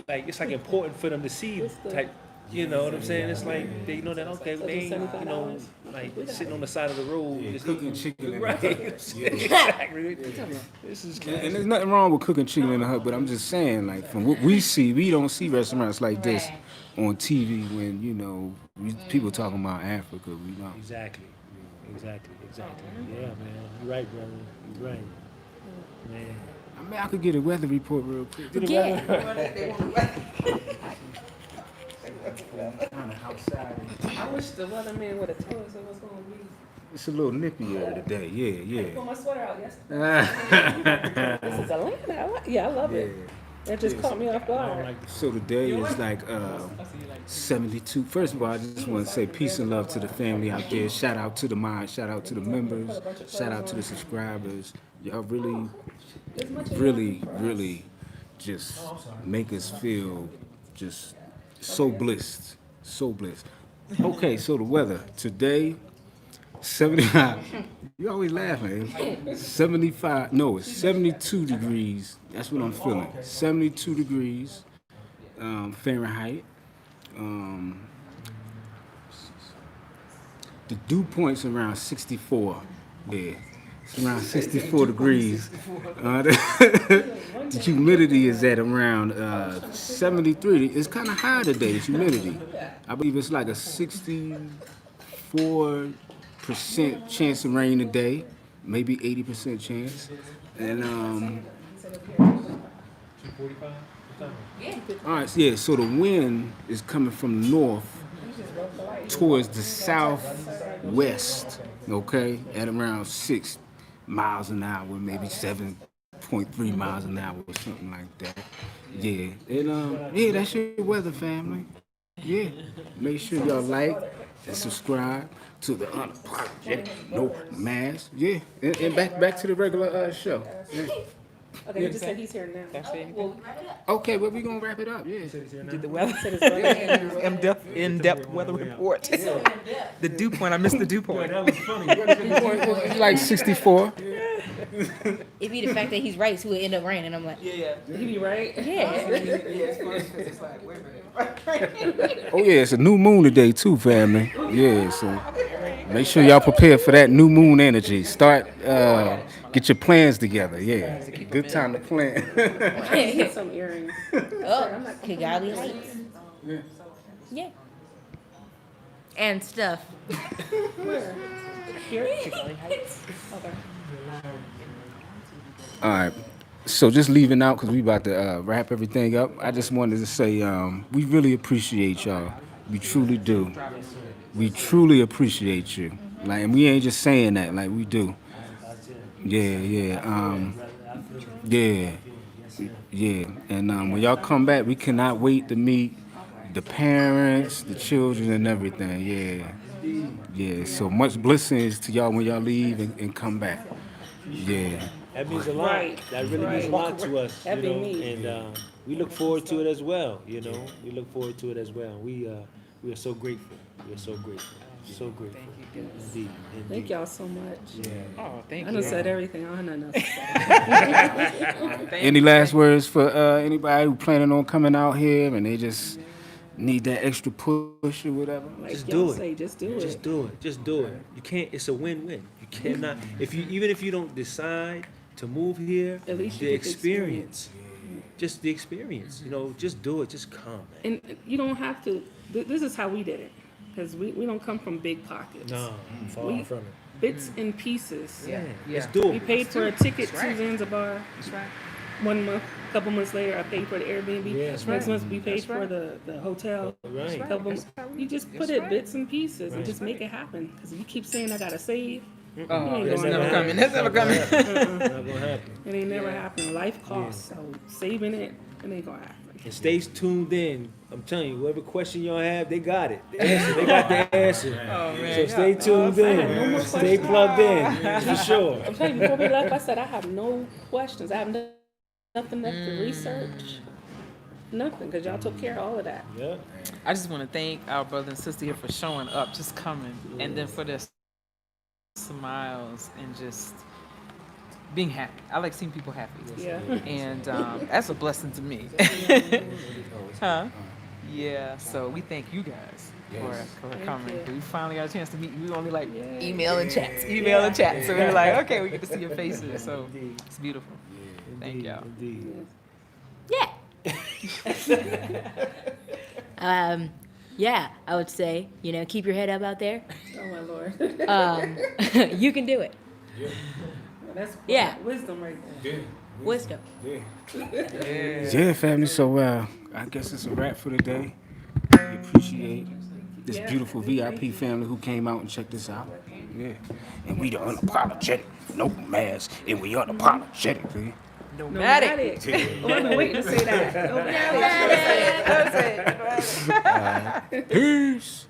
it's like important for them to see type. You know what I'm saying? It's like they know that okay, they ain't like sitting on the side of the road just Cooking chicken in right. the hut. Exactly. This is And there's nothing wrong with cooking chicken in the hut, but I'm just saying, like, from what we see, we don't see restaurants like this on TV when, people talking about Africa, we don't. Exactly. Yeah, man. You're right, brother. You're right. Man. I mean, I could get a weather report real quick. I wish the weatherman would have told us it was going to be. It's a little nippier today, I yeah. put my sweater out yesterday. This is Atlanta. I love it. That just caught me off guard. So today is like 72. First of all, I just want to say peace and love to the family out there. Shout out to the mods, shout out to the members, shout out to the subscribers. Y'all really just make us feel just so blessed. Okay, so the weather today, 75. You always laughing. 75. No, it's 72 degrees. That's what I'm feeling. 72 degrees Fahrenheit. The dew point's around 64. Yeah, it's around 64 degrees. The humidity is at around 73. It's kind of high today, the humidity. I believe it's like a 64% chance of rain today, maybe 80% chance. And all right, yeah. So the wind is coming from the north towards the southwest. Okay, at around 6 miles an hour, maybe 7.3 miles an hour or something like that. Yeah, and yeah, that's your weather, family. Yeah, make sure y'all like and subscribe to the Unapologetic No Mask. Yeah, and back to the regular show. Yeah. Okay, he just said he's here now. Okay, well, we gonna wrap it up. Yeah. Did the weather? In-depth weather report. The dew point. I missed the dew point. That was funny. It's like 64. It'd be the fact that he's right, so it end up raining. I'm like, Yeah. He be right. yeah. It's funny because it's like, wait a minute. Oh yeah, it's a new moon today too, family. Yeah, so make sure y'all prepare for that new moon energy. Start get your plans together. Yeah, good time to plan. Get some earrings. Oh, Kigali Heights. Yeah. And stuff. Here? Okay. Okay. All right. So just leaving out because we about to wrap everything up. I just wanted to say we really appreciate y'all. We truly do. We truly appreciate you. Like, and we ain't just saying that. Like, we do. Yeah, yeah, yeah, yeah. And when y'all come back, we cannot wait to meet the parents, the children, and everything. Yeah, yeah. So much blessings to y'all when y'all leave and come back. Yeah. That means a lot. Right. That really means a lot to us, That'd you be know. me. And we look forward to it as well. You know, we look forward to it as well. We are so grateful. We are so grateful. So grateful. Indeed. Thank y'all so much. Oh, thank I you. done said everything. I don't have nothing else to say. Any last words for anybody who planning on coming out here and they just need that extra push or whatever? Like Just y'all do it. say, just do it. Just do it. Just do it. You can't. It's a win-win. You cannot. If you even if you don't decide to move here, At least you the get the experience. Just the experience. You know, just do it. Just come, man. And you don't have to. This is how we did it, because we don't come from big pockets. No, far We- from it. Bits and pieces. Yeah. Let's do We it. paid for a ticket That's right. to Zanzibar. That's right. 1 month, couple months later, I paid for the Airbnb. Yeah, that's Next right. month, we paid That's for right. the hotel. Right. Couple, That's how we- you just put that's it right. bits and pieces and just make it happen. Because you keep saying I gotta save, Oh, ain't that's going never nowhere. coming. That's never coming. Not gonna happen. it ain't never happened. Life costs, so saving it ain't gonna happen. And stay tuned in. I'm telling you, whatever question y'all have, they got it. The answer. They got the answer. Oh, man. So stay tuned I had no in. more Stay questions. plugged in for sure. I'm telling you, before we left, I said I have no questions. I have nothing left to research. Nothing, because y'all took care of all of that. Yeah. I just want to thank our brother and sister here for showing up, just coming, and then for their smiles and just being happy. I like seeing people happy. Yeah. And that's a blessing to me. Huh? Yeah. So we thank you guys for coming. you. We finally got a chance to meet you. We only like Yeah. email and chats. So we were like, okay, we get to see your faces. So it's beautiful. Thank y'all. Indeed. Yeah. Yeah, I would say, keep your head up out there. Oh my Lord. You can do it. That's Yeah. wisdom right there. Wisdom. Yeah, family. So I guess it's a wrap for today. We appreciate this beautiful VIP family who came out and checked us out. Yeah, and we the unapologetic, no mask, and we unapologetic, man. Nomadic. Oh, I've been waiting to say that. Nomadic. Peace.